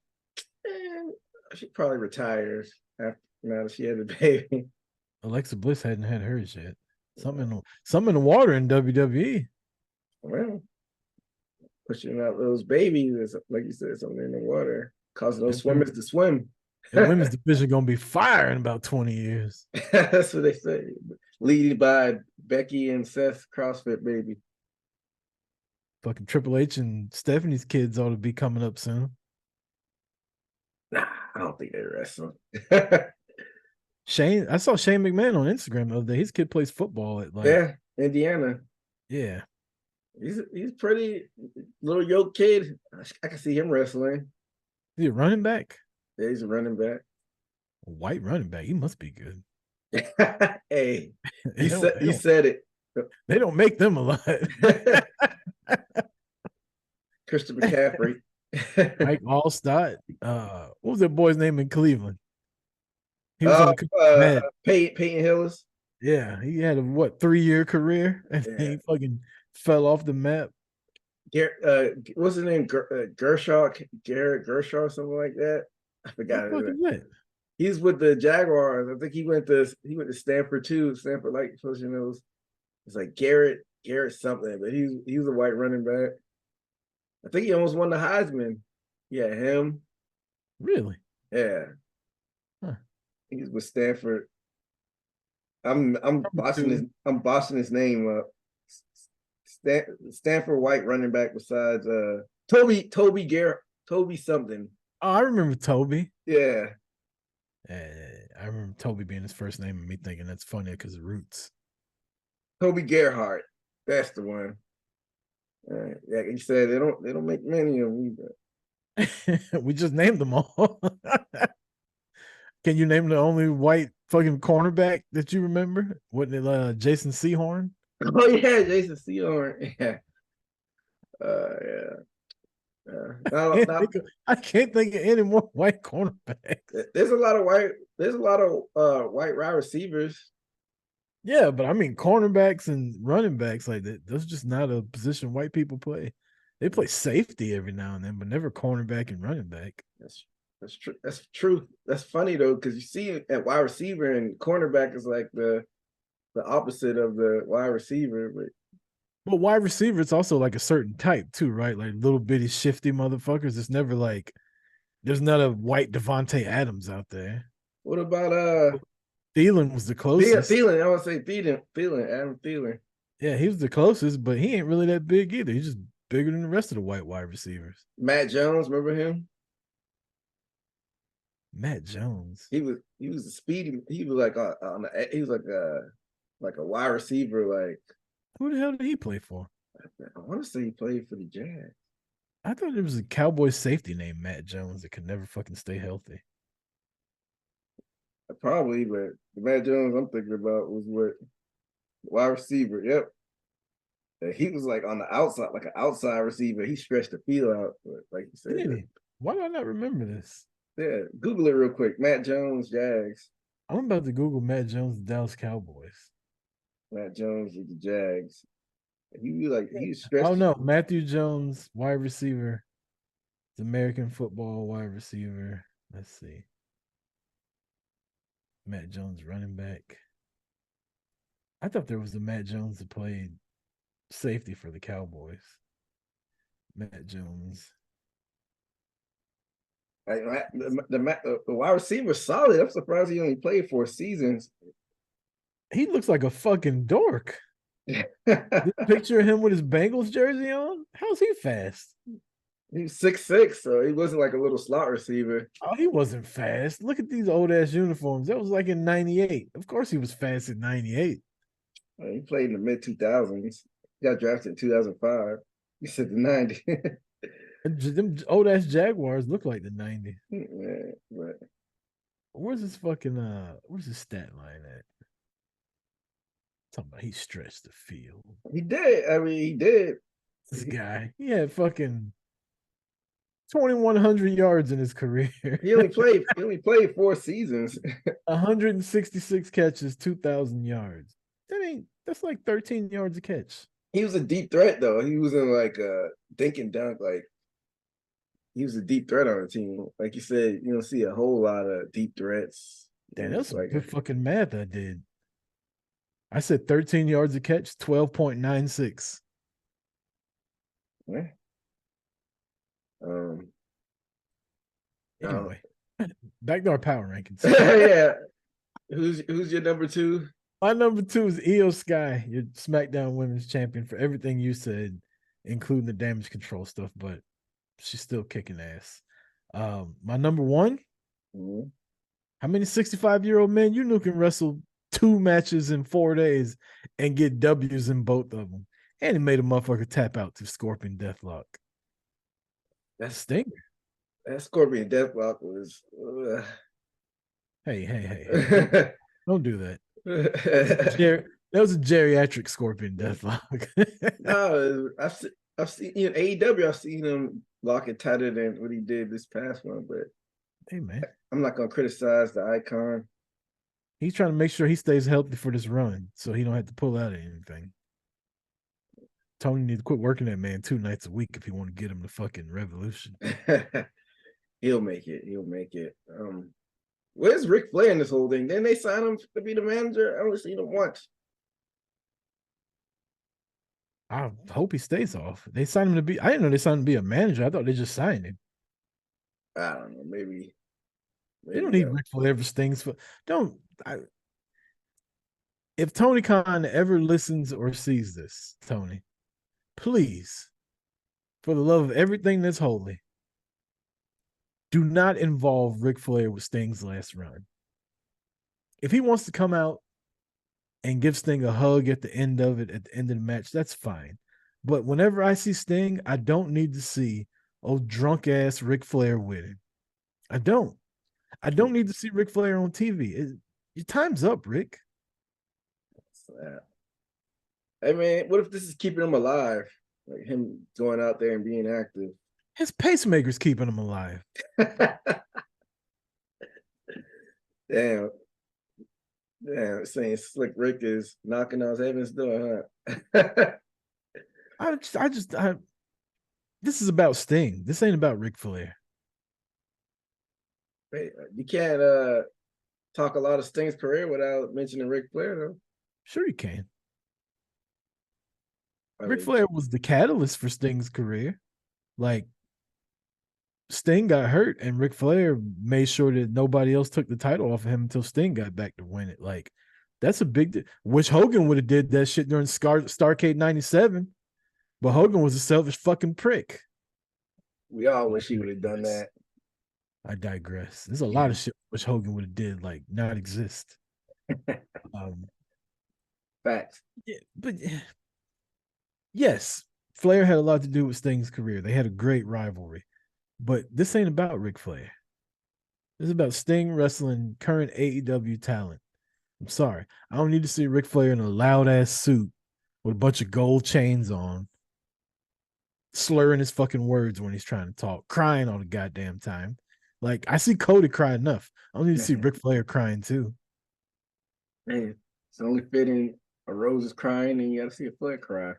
She probably retires after now that she had a baby. Alexa Bliss hadn't had hers yet. Something in the water in WWE. Well, pushing out those babies, like you said, something in the water, causing those swimmers to swim. The women's division gonna be fire in about 20 years. That's what they say. Leading by Becky and Seth CrossFit baby. Fucking Triple H and Stephanie's kids ought to be coming up soon. Nah, I don't think they're wrestling. I saw Shane McMahon on Instagram the other day. His kid plays football at Indiana. Yeah. He's pretty little yoke kid. I can see him wrestling. Is he a running back? Yeah, he's a running back. A white running back. He must be good. Hey, you said it. They don't make them a lot. Christian McCaffrey. Mike Allstott. What was that boy's name in Cleveland? He was on Peyton Hillis. Yeah, he had a 3-year career and he fucking fell off the map. What's his name? Gershaw, Garrett Gershaw, something like that. I forgot. What the fuck is that? He's with the Jaguars. I think he went to Stanford too. Stanford, like you know, it's like Garrett something, but he was a white running back. I think he almost won the Heisman. Yeah, him. Really? Yeah. Huh. He's with Stanford. I'm bossing his name up. Stanford white running back besides Toby something. Oh, I remember Toby. Yeah. I remember Toby being his first name and me thinking that's funny because of roots. Toby Gerhardt. That's the one. Yeah, he said they don't make many of them either. We just named them all. Can you name the only white fucking cornerback that you remember? Wasn't it Jason Sehorn? Oh yeah, Jason Sehorn. Yeah. Yeah. I can't think of any more white cornerbacks. There's a lot of white wide receivers. Yeah, but I mean cornerbacks and running backs like that. That's just not a position white people play. They play safety every now and then, but never cornerback and running back. That's true. That's true. That's funny though, because you see at wide receiver and cornerback is like the opposite of the wide receiver, but wide receiver, it's also like a certain type too, right? Like little bitty shifty motherfuckers. It's never like there's not a white Devontae Adams out there. What about Thielen was the closest. Thielen, I would say Thielen, Adam Thielen. Yeah, he was the closest, but he ain't really that big either. He's just bigger than the rest of the white wide receivers. Matt Jones, remember him? Matt Jones. He was a speedy. He was like a wide receiver. Like who the hell did he play for? I want to say he played for the Jags. I thought there was a Cowboy safety named Matt Jones that could never fucking stay healthy. Probably, but the Matt Jones I'm thinking about was what wide receiver. Yep. He was like on the outside, like an outside receiver. He stretched the field out, but like you said. Really? Why do I not remember this? Yeah, Google it real quick. Matt Jones, Jags. I'm about to Google Matt Jones, Dallas Cowboys. Matt Jones with the Jags. He stretched. Oh no, Matthew Jones, wide receiver. It's American football wide receiver. Let's see. Matt Jones, running back. I thought there was a Matt Jones that played safety for the Cowboys. Matt Jones. The wide receiver solid. I'm surprised he only played 4 seasons. He looks like a fucking dork. Picture him with his Bengals jersey on. How's he fast? He's 6'6", so he wasn't like a little slot receiver. Oh, he wasn't fast. Look at these old ass uniforms. That was like in '98. Of course, he was fast in '98. He played in the mid 2000s. He got drafted in 2005. He said the '90s. Them old ass Jaguars look like the '90s. Yeah, but where's his fucking where's his stat line at? Talking about he stretched the field. He did. I mean, he did. This guy, he had fucking 2,100 yards in his career. He only played 4 seasons. 166 catches, 2,000 yards. That's like 13 yards a catch. He was a deep threat though. He was in like a dink and dunk. Like he was a deep threat on the team. Like you said, you don't see a whole lot of deep threats. Damn, that was some like good fucking math I did. I said 13 yards a catch, 12.96. Yeah. Anyway, back to our power rankings. Yeah. Who's your number 2? My number 2 is Io Sky, your SmackDown Women's Champion, for everything you said, including the damage control stuff, but she's still kicking ass. My number 1, how many 65-year-old men you know can wrestle 2 matches in 4 days and get W's in both of them? And he made a motherfucker tap out to Scorpion Deathlock. That's Stinger. That Scorpion Deathlock was. Hey. Don't do that. That was a geriatric Scorpion Deathlock. No, I've seen in AEW. I've seen him lock it tighter than what he did this past one. But hey, man, I'm not gonna criticize the icon. He's trying to make sure he stays healthy for this run, so he don't have to pull out of anything. Tony needs to quit working that man 2 nights a week if you want to get him to fucking Revolution. He'll make it. He'll make it. Where's Ric Flair in this whole thing? Didn't they sign him to be the manager? I only seen him once. I hope he stays off. They signed him to be. I didn't know they signed him to be a manager. I thought they just signed him. I don't know. Maybe they don't need Ric Flair for Sting's. If Tony Khan ever listens or sees this, Tony, please, for the love of everything that's holy, do not involve Ric Flair with Sting's last run. If he wants to come out and give Sting a hug at the end of it, at the end of the match, that's fine. But whenever I see Sting, I don't need to see drunk ass Ric Flair with him. I don't need to see Ric Flair on TV. Your time's up, Rick. Hey man, what if this is keeping him alive? Like him going out there and being active. His pacemaker's keeping him alive. Damn, saying Slick Rick is knocking on heaven's door, huh? This is about Sting. This ain't about Ric Flair. You can't talk a lot of Sting's career without mentioning Ric Flair, though. Sure you can. Ric Flair was the catalyst for Sting's career. Like, Sting got hurt, and Ric Flair made sure that nobody else took the title off of him until Sting got back to win it. Like, that's a big wish Hogan would have did that shit during Starrcade 97, but Hogan was a selfish fucking prick. We all wish he would have done that. I digress. There's a lot of shit which Hogan would have did, like, not exist. Facts. Yeah, but yes, Flair had a lot to do with Sting's career. They had a great rivalry. But this ain't about Ric Flair. This is about Sting wrestling current AEW talent. I'm sorry. I don't need to see Ric Flair in a loud-ass suit with a bunch of gold chains on, slurring his fucking words when he's trying to talk, crying all the goddamn time. Like, I see Cody cry enough. I don't need to see Ric Flair crying too. Man, it's only fitting a Rose is crying and you got to see a Flair cry.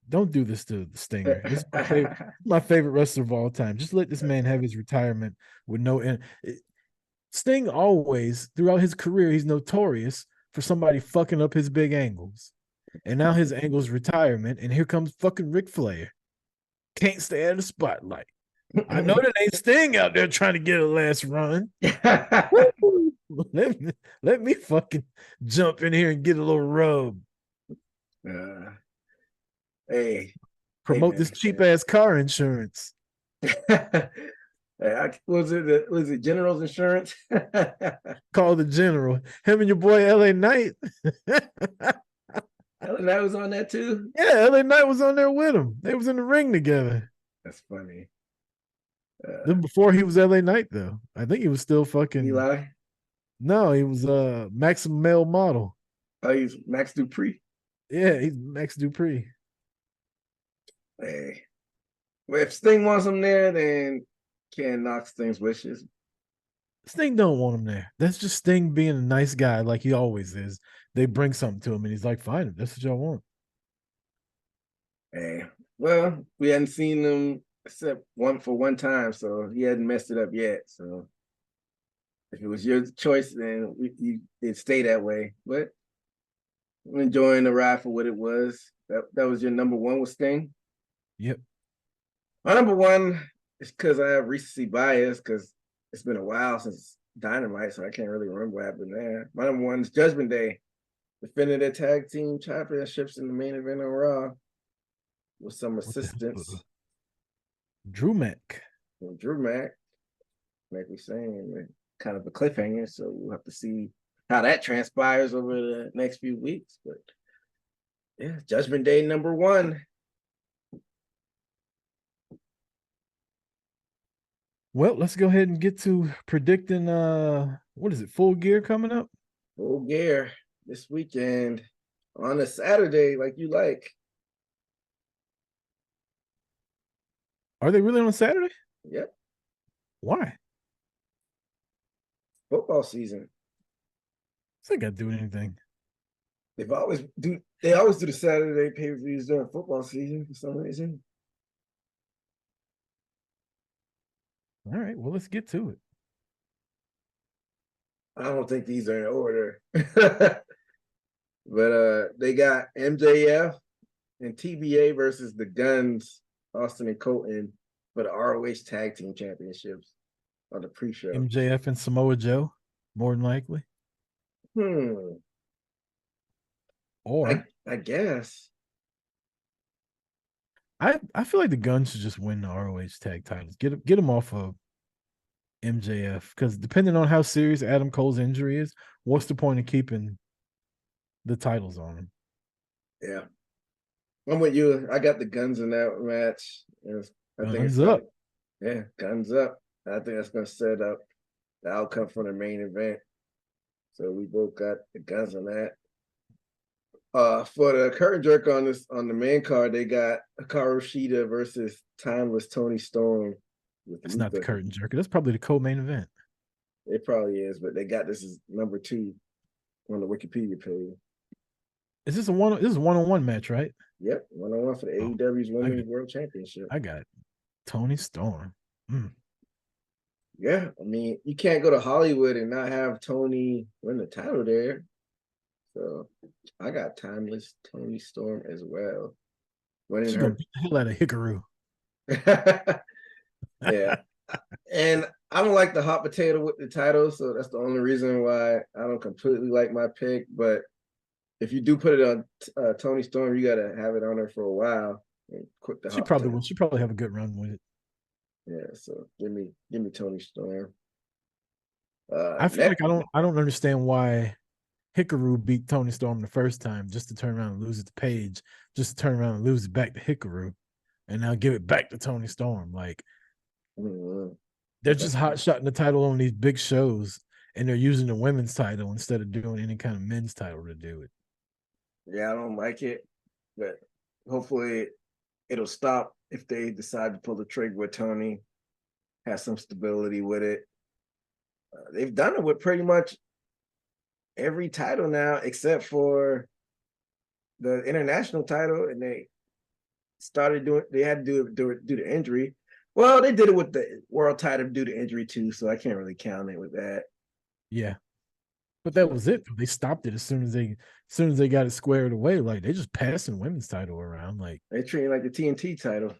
Don't do this to the Stinger. This is my favorite wrestler of all time. Just let this man have his retirement with no end. Sting always, throughout his career, he's notorious for somebody fucking up his big angles. And now his angle's retirement, and here comes fucking Ric Flair. Can't stay out of the spotlight. I know that ain't Sting out there trying to get a last run. Let me fucking jump in here and get a little rub. Hey, promote this cheap ass car insurance. Was it General's Insurance? Call the General. Him and your boy LA Knight. LA Knight was on that too? Yeah, LA Knight was on there with him. They was in the ring together. That's funny. Before he was LA Knight, though. I think he was still fucking Eli. No, he was Maximum Male Model. Oh, he's Max Dupree. Yeah, he's Max Dupree. Hey, well, if Sting wants him there, then can't knock Sting's wishes. Sting don't want him there. That's just Sting being a nice guy, like he always is. They bring something to him, and he's like, "Fine, that's what y'all want." Hey, well, we hadn't seen him except one time, so he hadn't messed it up yet. So if it was your choice, then it'd stay that way. But I'm enjoying the ride for what it was. That was your number one with Sting? Yep. My number one is because I have recency bias because it's been a while since Dynamite, so I can't really remember what happened there. My number one is Judgment Day, defending their tag team championships in the main event on Raw with some What the hell? assistance Drew Mack. from Drew Mack, like we saying, kind of a cliffhanger. So we'll have to see how that transpires over the next few weeks. But yeah, Judgment Day number one. Well, let's go ahead and get to predicting what is it, Full Gear coming up? Full Gear this weekend on a Saturday, like you like. Are they really on Saturday? Yep, Why? football season. It's not got to do with anything. They always do the Saturday pay-per-views during football season for some reason. All right, well, let's get to it. I don't think these are in order. But they got MJF and TBA versus the Guns, Austin and Colton, for the ROH Tag Team Championships on the pre-show. MJF and Samoa Joe, more than likely. Or I guess. I feel like the Guns should just win the ROH tag titles. Get them off of MJF, because depending on how serious Adam Cole's injury is, what's the point of keeping the titles on him? Yeah. I'm with you. I got the Guns in that match. Guns up. Yeah, Guns up. I think that's going to set up the outcome for the main event. So we both got the Guns on that. For the curtain jerk on the main card, they got Hikaru Shida versus Timeless Tony Storm. It's not the curtain jerker. That's probably the co-main event. It probably is, but they got this as number 2 on the Wikipedia page. Is this a one-on-one match, right? Yep, 1-on-1 for the AEW's Women's World Championship. I got Tony Storm. Yeah, I mean, you can't go to Hollywood and not have Tony win the title there. So I got Timeless Tony Storm as well. She's gonna beat the hell out of Hikaru. Yeah. And I don't like the hot potato with the title, so that's the only reason why I don't completely like my pick. But if you do put it on Tony Storm, you gotta have it on her for a while. And quit the She probably will. She probably have a good run with it. Yeah, so give me Tony Storm. I feel like I don't understand why Hikaru beat Tony Storm the first time just to turn around and lose it to Paige, just to turn around and lose it back to Hikaru, and now give it back to Tony Storm. Like, they're just hot-shotting the title on these big shows, and they're using the women's title instead of doing any kind of men's title to do it. Yeah, I don't like it, but hopefully it'll stop if they decide to pull the trigger with Tony, have some stability with it. They've done it with pretty much every title now except for the international title, and they had to do it due to injury. Well, they did it with the world title due to injury too, so I can't really count it with that. Yeah, but that was it. They stopped it as soon as they got it squared away. Like, they just passing women's title around. Like, they treat it like the TNT title.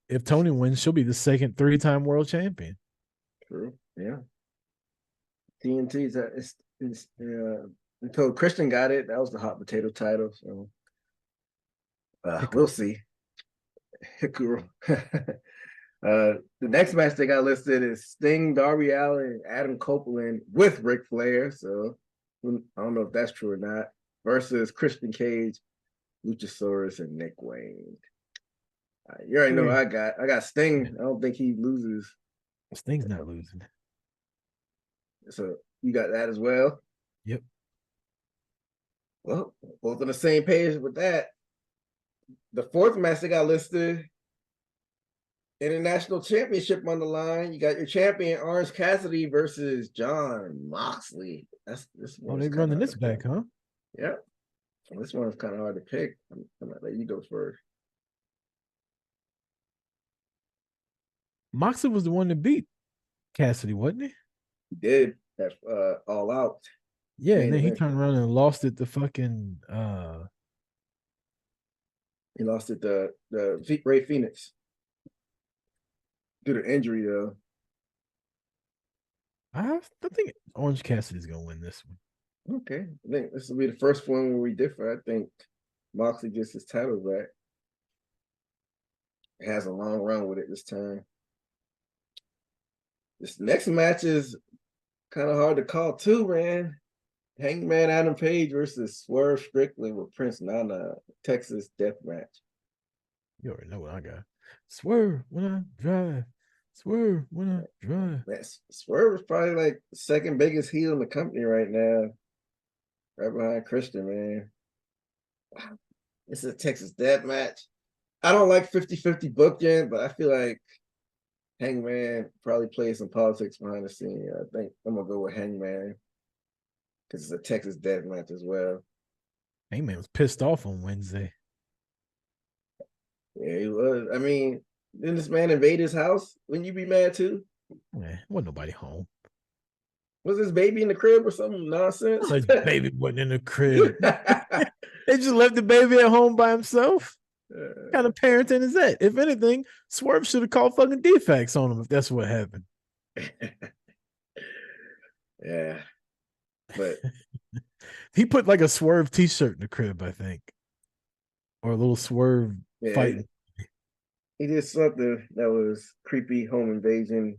If Tony wins, she'll be the second 3-time world champion. True. Yeah. TNT until Christian got it, that was the hot potato title. So we'll see. Hikaru. The next match they got listed is Sting, Darby Allin, and Adam Copeland with Ric Flair. So I don't know if that's true or not. Versus Christian Cage, Luchasaurus, and Nick Wayne. You already know I got Sting. I don't think he loses. Sting's not losing. So you got that as well? Yep. Well, both on the same page with that. The fourth match they got listed, International Championship on the line. You got your champion Orange Cassidy versus Jon Moxley. This one. They're running this back, huh? Yeah. This one's kind of hard to pick. I'm gonna let you go first. Moxley was the one that beat Cassidy, wasn't he? He did that all out Yeah, and main then he event. turned around and lost it to fucking He lost it to Ray Phoenix due to injury though. I think Orange Cassidy's gonna win this one. Okay, I think this will be the first one where we differ. I think Moxley gets his title back. Has a long run with it this time. This next match is kind of hard to call too, man. Hangman Adam Page versus Swerve Strickland with Prince Nana, Texas Death Match. You already know what I got. Swerve when I drive. Swerve when I drive. Man, Swerve is probably like the second biggest heel in the company right now, right behind Christian, man. This is a Texas Death Match. I don't like 50-50 booking, but I feel like Hangman probably plays some politics behind the scene. I think I'm gonna go with Hangman because it's a Texas Death Match as well. Hangman was pissed off on Wednesday. Yeah, he was. I mean, didn't this man invade his house? Wouldn't you be mad too? Man, wasn't nobody home. Was his baby in the crib or some nonsense? His baby wasn't in the crib. They just left the baby at home by himself. What kind of parenting is that? If anything, Swerve should have called fucking defects on him if that's what happened. Yeah. But he put like a Swerve t-shirt in the crib, I think. Or a little Swerve fighting. He did something that was creepy home invasion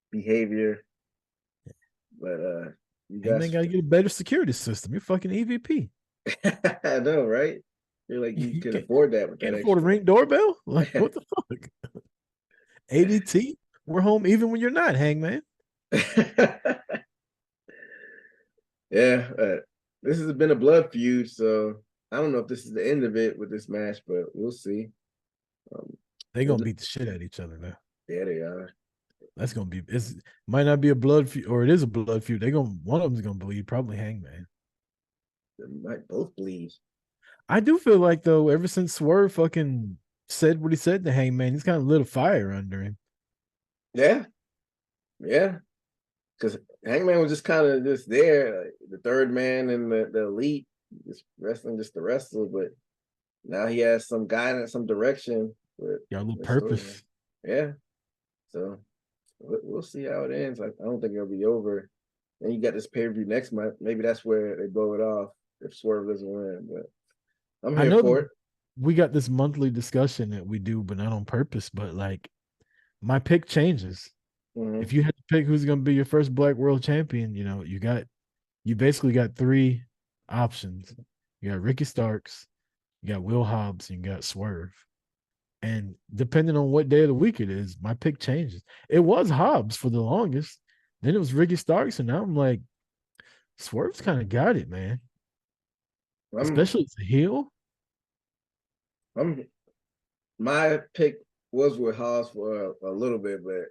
behavior. But you guys gotta get a better security system. You're fucking EVP. I know, right? You're like you could afford that with can't that afford a Ring doorbell? Like what the fuck? ADT, we're home even when you're not, Hangman. Yeah, this has been a blood feud, so I don't know if this is the end of it with this match, but we'll see. They're gonna beat the shit out of each other now. Yeah, they are. That's gonna be. It might not be a blood feud, or it is a blood feud. One of them's gonna bleed. Probably Hangman. They might both bleed. I do feel like though, ever since Swerve fucking said what he said to Hangman, he's kind of lit a fire under him. Yeah, yeah. Because Hangman was just kind of just there, like the third man in the elite, just wrestling just the wrestler. But now he has some guidance, some direction. Got a little purpose. Yeah. So we'll see how it ends. I don't think it'll be over. Then you got this pay-per-view next month. Maybe that's where they blow it off if Swerve doesn't win. But I'm here for it. We got this monthly discussion that we do, but not on purpose. But like, my pick changes. Mm-hmm. If you had to pick who's going to be your first Black World Champion, you basically got three options. You got Ricky Starks, you got Will Hobbs, and you got Swerve. And depending on what day of the week it is, my pick changes. It was Hobbs for the longest. Then it was Ricky Starks, and now I'm like, Swerve's kind of got it, man. Especially as a heel. My pick was with Hobbs for a little bit, but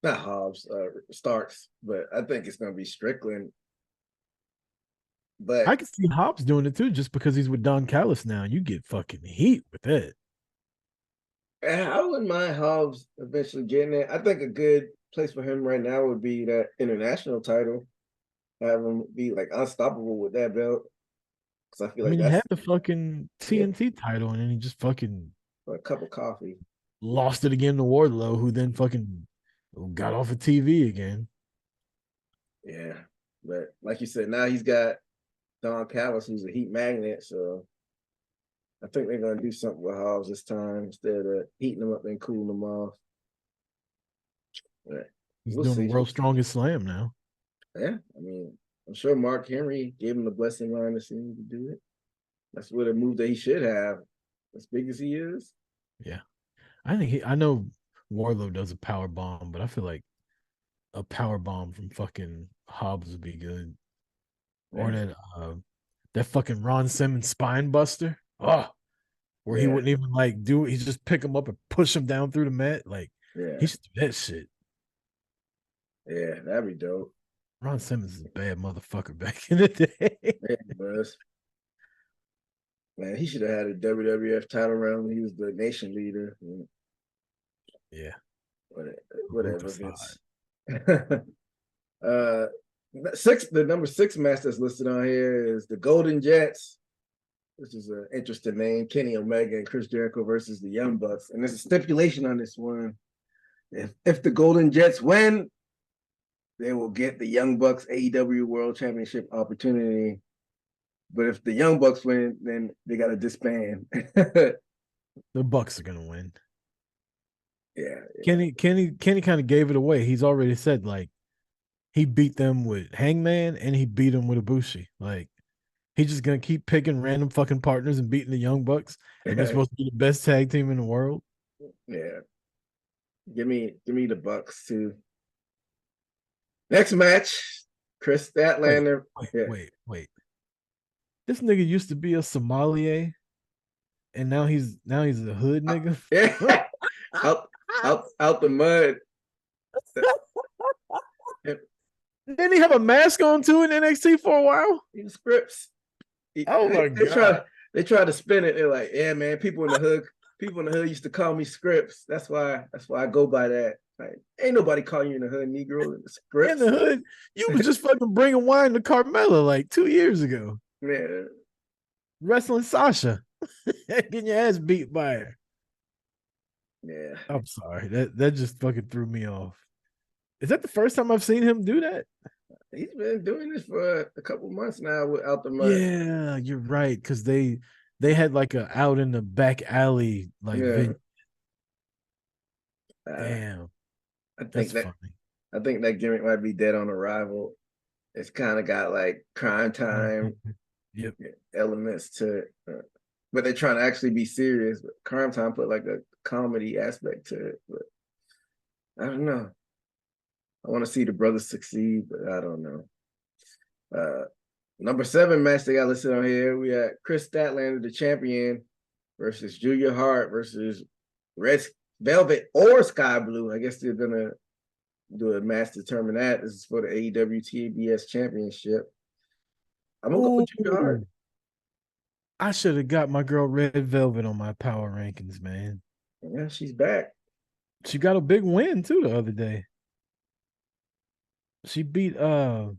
not Hobbs, Starks. But I think it's going to be Strickland. But I can see Hobbs doing it too, just because he's with Don Callis now. You get fucking heat with that. I wouldn't mind Hobbs eventually getting it. I think a good place for him right now would be that international title. Have him be like unstoppable with that belt. Because I feel like he had the fucking TNT title, and then he just fucking a cup of coffee lost it again to Wardlow, who then fucking got off of TV again. Yeah, but like you said, now he's got Don Callis, who's a heat magnet. So I think they're gonna do something with Hobbs this time instead of heating them up and cooling them off. But he's doing the world's strongest slam now. Yeah, I mean, I'm sure Mark Henry gave him the blessing behind the scenes to do it. That's what a move that he should have, as big as he is. Yeah, I know Wardlow does a power bomb, but I feel like a power bomb from fucking Hobbs would be good. Yeah. Or that fucking Ron Simmons spine buster. Where he wouldn't even like do it. He just pick him up and push him down through the mat. Like, he should do that shit. Yeah, that'd be dope. Ron Simmons is a bad motherfucker back in the day. Yeah, he was. Man, he should have had a WWF title round when he was the nation leader. Yeah. Whatever, Lucas Vince. The number 6 match that's listed on here is the Golden Jets, which is an interesting name. Kenny Omega and Chris Jericho versus the Young Bucks. And there's a stipulation on this one. If the Golden Jets win, they will get the Young Bucks AEW World Championship opportunity. But if the Young Bucks win, then they got to disband. The Bucks are gonna win. Yeah. Kenny kind of gave it away. He's already said like he beat them with Hangman and he beat them with Ibushi. Like he's just gonna keep picking random fucking partners and beating the Young Bucks, and they're supposed to be the best tag team in the world. Yeah. Give me the Bucks too. Next match, Chris Statlander. Wait. This nigga used to be a sommelier, and now he's a hood nigga. Yeah. out the mud. Didn't he have a mask on too in NXT for a while? He scripts. Oh my god! They try to spin it. They're like, yeah, man. People in the hood used to call me Scripts. That's why I go by that. Like, ain't nobody calling you in the hood, Negro. Scripts. In the hood, you was just fucking bringing wine to Carmella like 2 years ago. Yeah. Wrestling Sasha, getting your ass beat by her. Yeah. I'm sorry. That just fucking threw me off. Is that the first time I've seen him do that? He's been doing this for a couple months now without the mud. Yeah, you're right. Because they had like a out in the back alley like venue. Damn. I think that gimmick might be dead on arrival. It's kind of got like crime time elements to it. But they're trying to actually be serious. But crime time put like a comedy aspect to it. But I don't know. I want to see the brothers succeed, but I don't know. Number 7 match they got listed on here. We got Chris Statlander, the champion, versus Julia Hart versus Red Velvet or Sky Blue. I guess they're gonna do a match to determine that. This is for the AEW TBS Championship. I'm gonna go with Julia Hart. I should have got my girl Red Velvet on my power rankings, man. Yeah, she's back. She got a big win too the other day. She beat who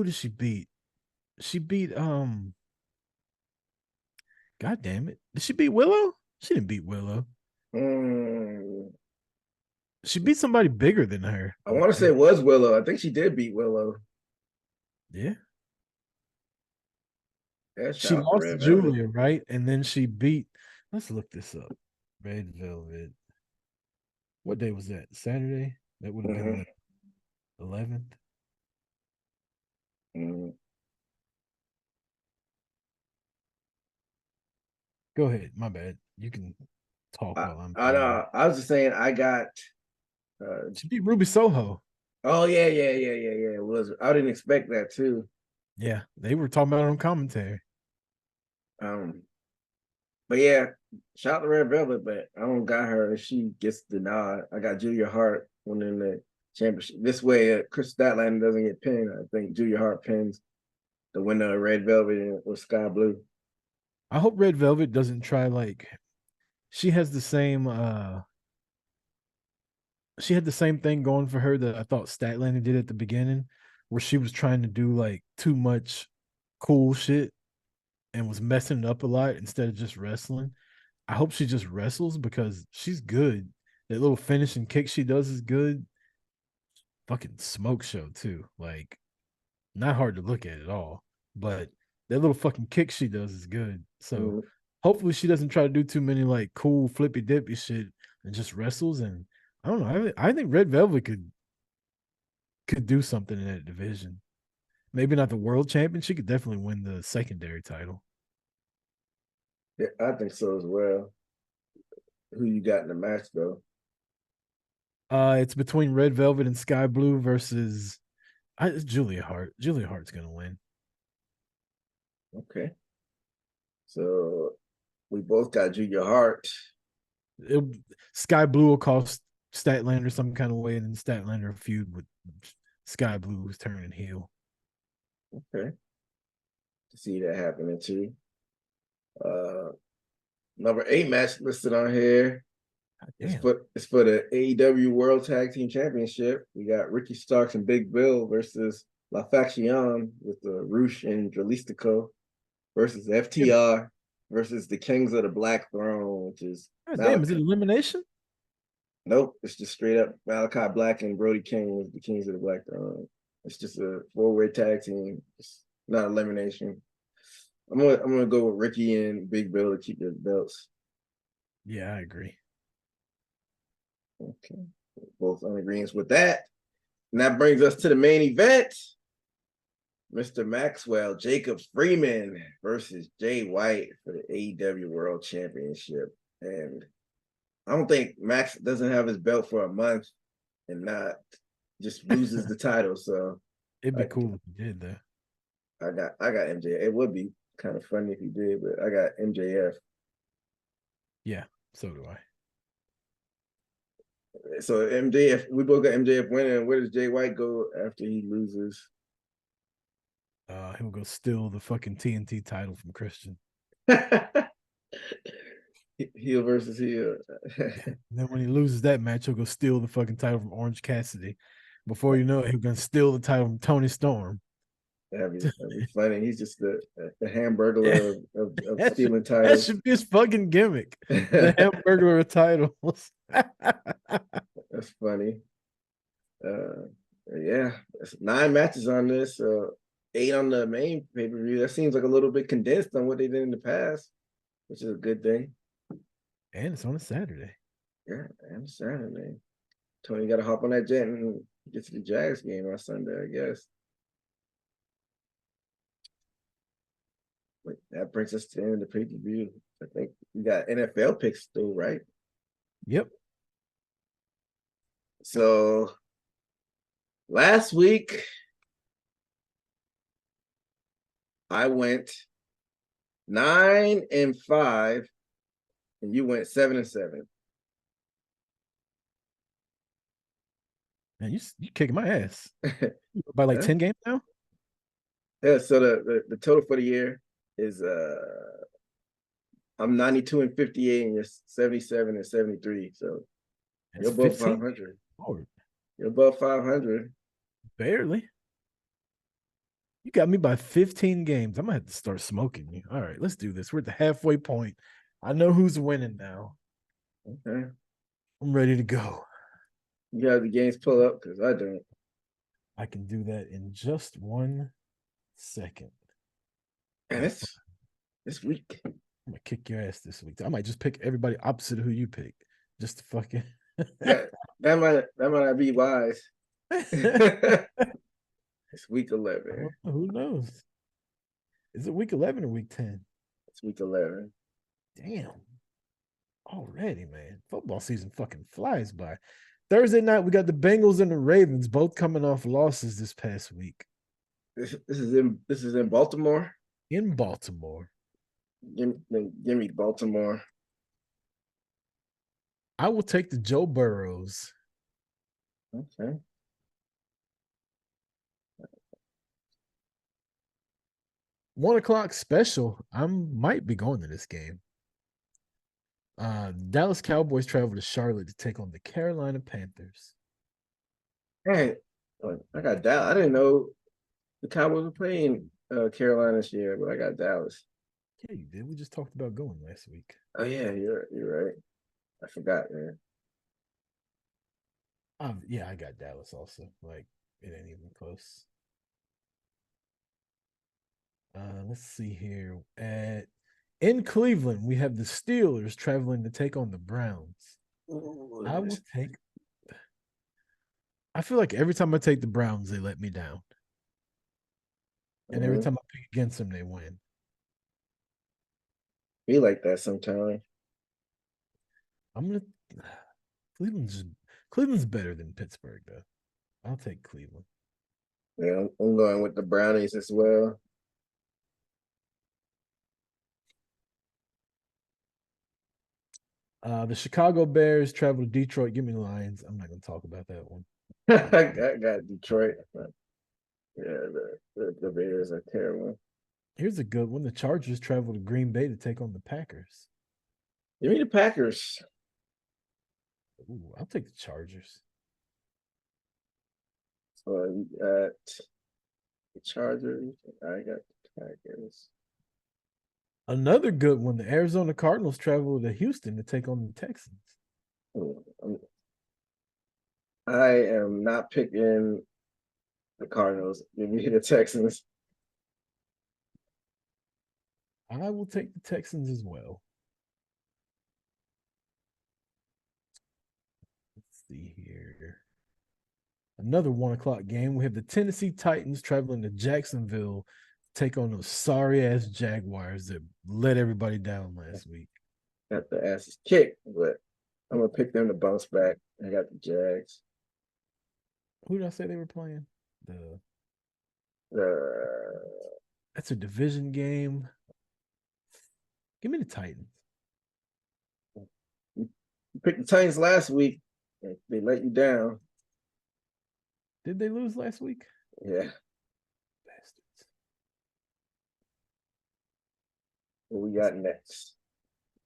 did she beat? She beat God damn it. Did she beat Willow? She didn't beat Willow. She beat somebody bigger than her. I want to say it was Willow. I think she did beat Willow. Yeah. She lost to Julia, right? And then she beat, let's look this up. Red Velvet. What day was that? Saturday? That would have been the 11th. Go ahead. My bad. You can talk while I'm. I was just saying I got. She beat Ruby Soho. Oh yeah. It was. I didn't expect that too. Yeah, they were talking about it on commentary. But yeah, shout out to Red Velvet, but I don't got her. She gets the nod. I got Julia Hart winning the championship. This way, Chris Statlander doesn't get pinned. I think Julia Hart pins the winner of Red Velvet or Sky Blue. I hope Red Velvet doesn't try like she has the same she had the same thing going for her that I thought Statlander did at the beginning, where she was trying to do like too much cool shit and was messing it up a lot instead of just wrestling. I hope she just wrestles because she's good. That little finishing kick she does is good. Fucking smoke show too. Like, not hard to look at all. But that little fucking kick she does is good. So hopefully she doesn't try to do too many like cool flippy dippy shit and just wrestles. And I don't know. I think Red Velvet could do something in that division. Maybe not the world champion. She could definitely win the secondary title. Yeah, I think so as well. Who you got in the match though? It's between Red Velvet and Sky Blue versus it's Julia Hart. Julia Hart's gonna win. Okay. So we both got Julia Hart. Sky Blue will cost Statlander some kind of way, and then Statlander feud with Sky Blue, who's turning heel. Okay. To see that happening too. Number 8 match listed on here. Damn. It's for the AEW World Tag Team Championship. We got Ricky Starks and Big Bill versus La Faction with the Roosh and Dralistico versus FTR versus the Kings of the Black Throne, which is God damn, is it Malachi. elimination? Nope, it's just straight up Malachi Black and Brody King was the Kings of the Black Throne. It's just a 4-way tag team. It's not elimination. I'm gonna go with Ricky and Big Bill to keep their belts. Yeah, I agree. Okay, both on agreement with that. And that brings us to the main event. Mr. Maxwell Jacob Freeman versus Jay White for the AEW World Championship. And I don't think Max doesn't have his belt for a month and not just loses the title. So It'd be cool if he did, though. I got MJF. It would be kind of funny if he did, but I got MJF. Yeah, so do I. So MJF, we both got MJF winning. Where does Jay White go after he loses? He'll go steal the fucking TNT title from Christian. Heel versus heel. And then when he loses that match, he'll go steal the fucking title from Orange Cassidy. Before you know it, he'll go steal the title from Tony Storm. That'd be funny. He's just the hamburger of stealing that titles. should be his fucking gimmick. The hamburger of titles. That's funny. Yeah, it's 9 matches on this. 8 on the main pay-per-view. That seems like a little bit condensed on what they did in the past, which is a good thing. And it's on a Saturday. Yeah, and Saturday. Tony got to hop on that jet and get to the Jags game on Sunday, I guess. But that brings us to the end of the pay-per-view. I think we got NFL picks still, right? Yep. So last week, I went 9-5, and you went 7-7. Man, you kicking my ass. By like 10 games now? Yeah, so the total for the year is I'm 92-58 and you're 77-73. So That's you're above 15. 500. Lord, You're above 500. barely. You got me by 15 games. I'm gonna have to start smoking you. All right, let's do this. We're at the halfway point. I know who's winning now. Okay. I'm ready to go. You have the games pull up because I don't. I can do that in just 1 second. And this week. I'm gonna kick your ass this week. I might just pick everybody opposite of who you pick. Just to fucking that might not be wise. It's week 11. Who knows? Is it week 11 or week 10? It's week 11. Damn. Already, man. Football season fucking flies by. Thursday night, we got the Bengals and the Ravens both coming off losses this past week. This is in Baltimore. In Baltimore. Give me Baltimore. I will take the Joe Burrows. Okay. 1 o'clock special. I might be going to this game. Dallas Cowboys travel to Charlotte to take on the Carolina Panthers. Hey, I got Dallas. I didn't know the Cowboys were playing Carolina this year, but I got Dallas. Yeah, you did. We just talked about going last week. Oh yeah, you're right. I forgot, man. Yeah, I got Dallas also. Like, it ain't even close. Let's see here. In Cleveland, we have the Steelers traveling to take on the Browns. Ooh, I feel like every time I take the Browns, they let me down. And every time I pick against them, they win. Be like that sometimes. Cleveland's better than Pittsburgh, though. I'll take Cleveland. Yeah, I'm going with the Brownies as well. The Chicago Bears travel to Detroit. Give me the Lions. I'm not going to talk about that one. I got Detroit. Yeah, the Bears are terrible. Here's a good one. The Chargers travel to Green Bay to take on the Packers. Give me the Packers. Ooh, I'll take the Chargers. So you got the Chargers. I got the Tigers. Another good one. The Arizona Cardinals travel to Houston to take on the Texans. I am not picking the Cardinals. Give me the Texans. I will take the Texans as well. Let's see here. Another 1 o'clock game. We have the Tennessee Titans traveling to Jacksonville to take on those sorry ass Jaguars that let everybody down last week. Got the asses kicked, but I'm gonna pick them to bounce back. I got the Jags. Who did I say they were playing? Uh, That's a division game. Give me the Titans. you picked the Titans last week. They let you down. Did they lose last week? Yeah. Bastards. What we got next?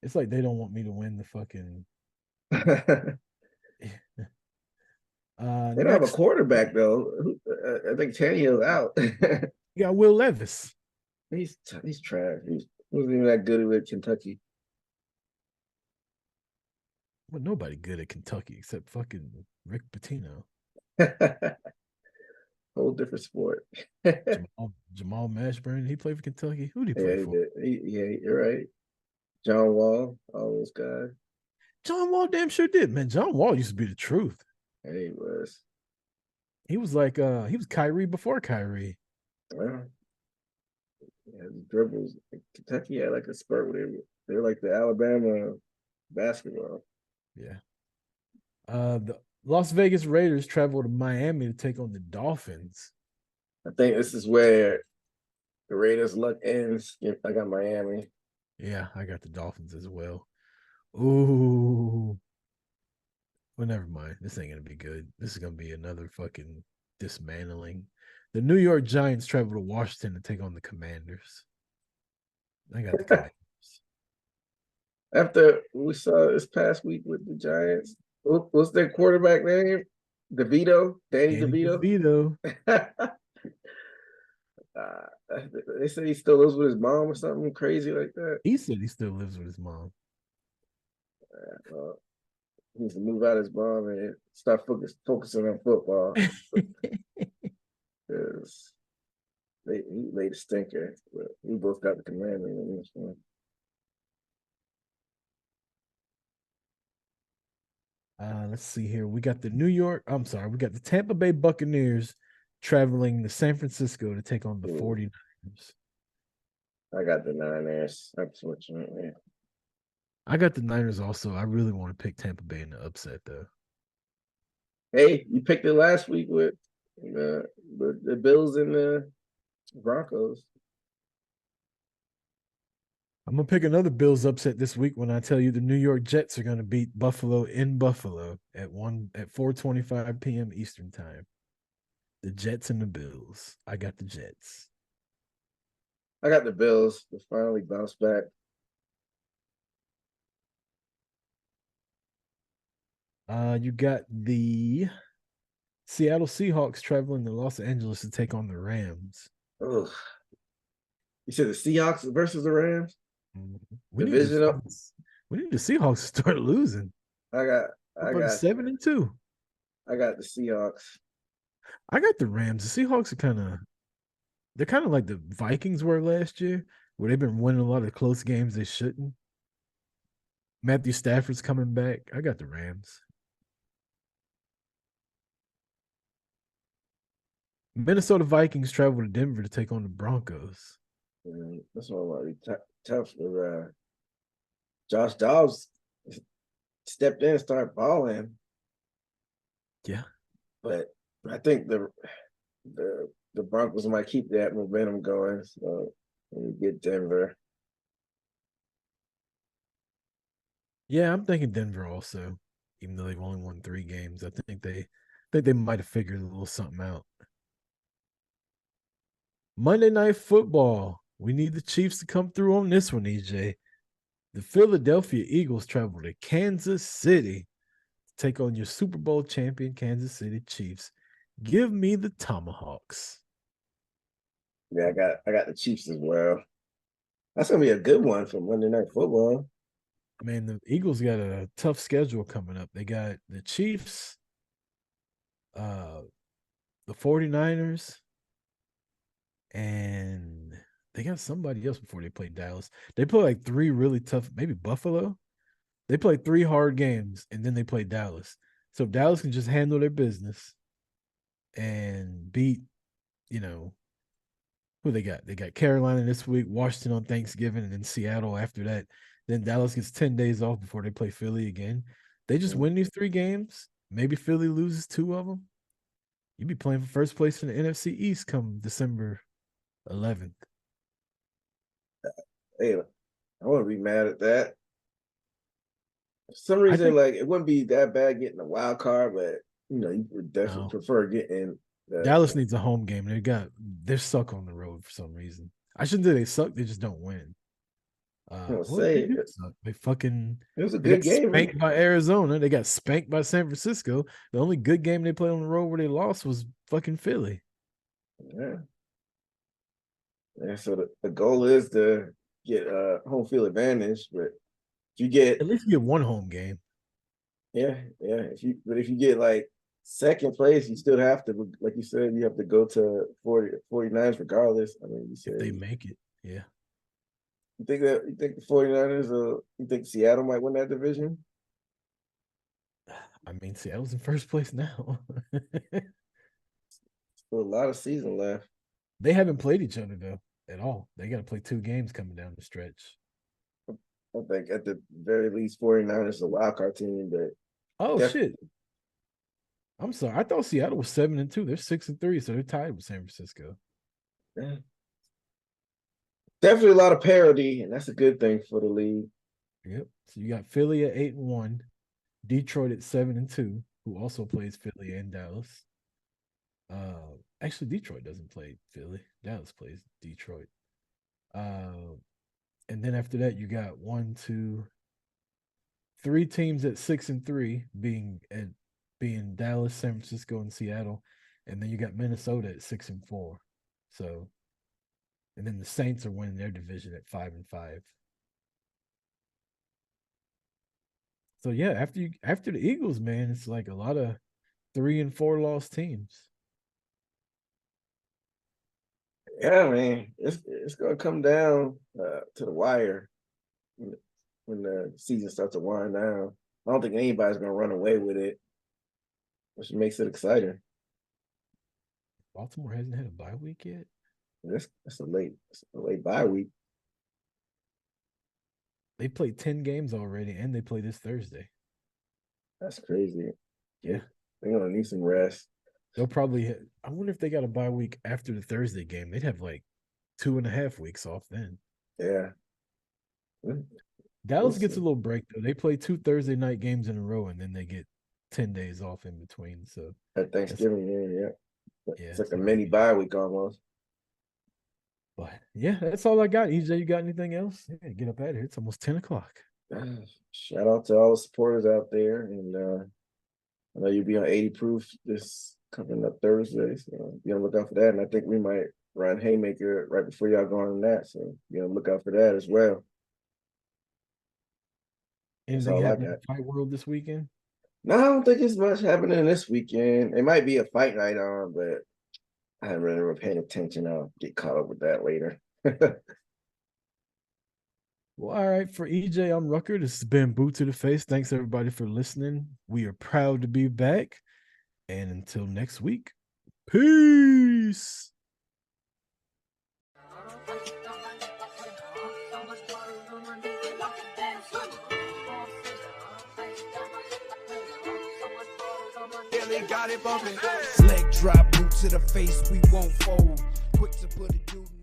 It's like they don't want me to win the fucking. They don't have a quarterback though. I think Tannehill's out. You got Will Levis. he's trash. He wasn't even that good with Kentucky. Well, nobody good at Kentucky except fucking Rick Pitino. Whole different sport. Jamal Mashburn, he played for Kentucky. Who did he Yeah, play he for? did. Yeah, you're right. John Wall, all those guys. John Wall damn sure did, man. John Wall used to be the truth. Yeah, he was. He was like he was Kyrie before Kyrie. Well, yeah, the dribbles. Kentucky had like a spurt where they were like the Alabama basketball. Yeah. The Las Vegas Raiders travel to Miami to take on the Dolphins. I think this is where the Raiders' luck ends. I got Miami. Yeah, I got the Dolphins as well. Ooh. Well, never mind. This ain't gonna be good. This is gonna be another fucking dismantling. The New York Giants travel to Washington to take on the Commanders. I got the Commanders. After we saw this past week with the Giants, what's their quarterback name? DeVito? Danny DeVito? DeVito. They say he still lives with his mom or something crazy like that. He said he still lives with his mom. He needs to move out his mom and start focusing on football. Because he laid a stinker. But we both got the Commander in this one. Let's see here. We got the we got the Tampa Bay Buccaneers traveling to San Francisco to take on the 49ers. I got the Niners, unfortunately. I got the Niners also. I really want to pick Tampa Bay in the upset, though. Hey, you picked it last week with the Bills and the Broncos. I'm gonna pick another Bills upset this week when I tell you the New York Jets are gonna beat Buffalo in Buffalo at 4:25 p.m. Eastern time. The Jets and the Bills. I got the Jets. I got the Bills. They finally bounced back. You got the Seattle Seahawks traveling to Los Angeles to take on the Rams. Ugh. You said the Seahawks versus the Rams? We need Divisional. the Seahawks to start losing. I got 7-2. I got the Seahawks. I got the Rams. The Seahawks are they're kind of like the Vikings were last year, where they've been winning a lot of close games they shouldn't. Matthew Stafford's coming back. I got the Rams. Minnesota Vikings travel to Denver to take on the Broncos. This one might be tough for Josh Dobbs stepped in and started balling. Yeah. But I think the Broncos might keep that momentum going. So we get Denver. Yeah, I'm thinking Denver also, even though they've only won 3 games. I think they might have figured a little something out. Monday Night Football. We need the Chiefs to come through on this one, EJ. The Philadelphia Eagles travel to Kansas City to take on your Super Bowl champion Kansas City Chiefs. Give me the Tomahawks. Yeah, I got the Chiefs as well. That's gonna be a good one for Monday Night Football. Man, the Eagles got a tough schedule coming up. They got the Chiefs, the 49ers, and they got somebody else before they play Dallas. They play like 3 really tough, maybe Buffalo. They play 3 hard games and then they play Dallas. So if Dallas can just handle their business and beat, who they got? They got Carolina this week, Washington on Thanksgiving, and then Seattle after that. Then Dallas gets 10 days off before they play Philly again. They just win these 3 games. Maybe Philly loses 2 of them. You'd be playing for first place in the NFC East come December 11th. Hey, I wouldn't be mad at that. For some reason, it wouldn't be that bad getting a wild card, but you would definitely prefer getting Dallas needs a home game. They're stuck on the road for some reason. I shouldn't say they suck, they just don't win. They fucking it was a good game. Spanked by Arizona. They got spanked by San Francisco. The only good game they played on the road where they lost was fucking Philly. Yeah. So the goal is to get home field advantage, but if you get at least you get 1 home game. Yeah. If you get like second place, you still have to, like you said, you have to go to 49ers regardless. I mean, you said if they make it, yeah. You think the 49ers you think Seattle might win that division? I mean, Seattle's in first place now. Still a lot of season left. They haven't played each other though at all. They got to play 2 games coming down the stretch. I think at the very least 49ers is a wild card team, but shit. I'm sorry. I thought Seattle was 7-2. They're 6-3, so they're tied with San Francisco. Yeah. Definitely a lot of parity, and that's a good thing for the league. Yep. So you got Philly at 8-1, Detroit at 7-2, who also plays Philly and Dallas. Actually, Detroit doesn't play Philly. Dallas plays Detroit. And then after that, you got 3 teams at 6-3, being Dallas, San Francisco, and Seattle, and then you got Minnesota at 6-4. So, and then the Saints are winning their division at 5-5. So yeah, after the Eagles, man, it's like a lot of 3 and 4 lost teams. Yeah, man, it's gonna come down to the wire when the season starts to wind down. I don't think anybody's gonna run away with it, which makes it exciting. Baltimore hasn't had a bye week yet. That's a late bye week. They played 10 games already, and they play this Thursday. That's crazy. Yeah, they're gonna need some rest. They'll probably. I wonder if they got a bye week after the Thursday game. They'd have like 2.5 weeks off then. Yeah. Dallas gets a little break though. They play 2 Thursday night games in a row, and then they get 10 days off in between. So at Thanksgiving, yeah. Yeah, it's like a mini bye week almost. But yeah, that's all I got. EJ, you got anything else? Yeah, get up out of here. It's almost 10 o'clock. Shout out to all the supporters out there, and I know you'll be on 80 Proof this coming up Thursday, so be on the lookout for that. And I think we might run Haymaker right before y'all go on that, so be on the lookout for that as well. Anything happening in the fight world this weekend? No, I don't think it's much happening this weekend. It might be a fight night on, but I haven't really been paying attention. I'll get caught up with that later. Well, all right. For EJ, I'm Rucker. This has been Boot to the Face. Thanks, everybody, for listening. We are proud to be back. And until next week, peace. Leg drop, boot to the face, we won't fold. Quick to put a dude in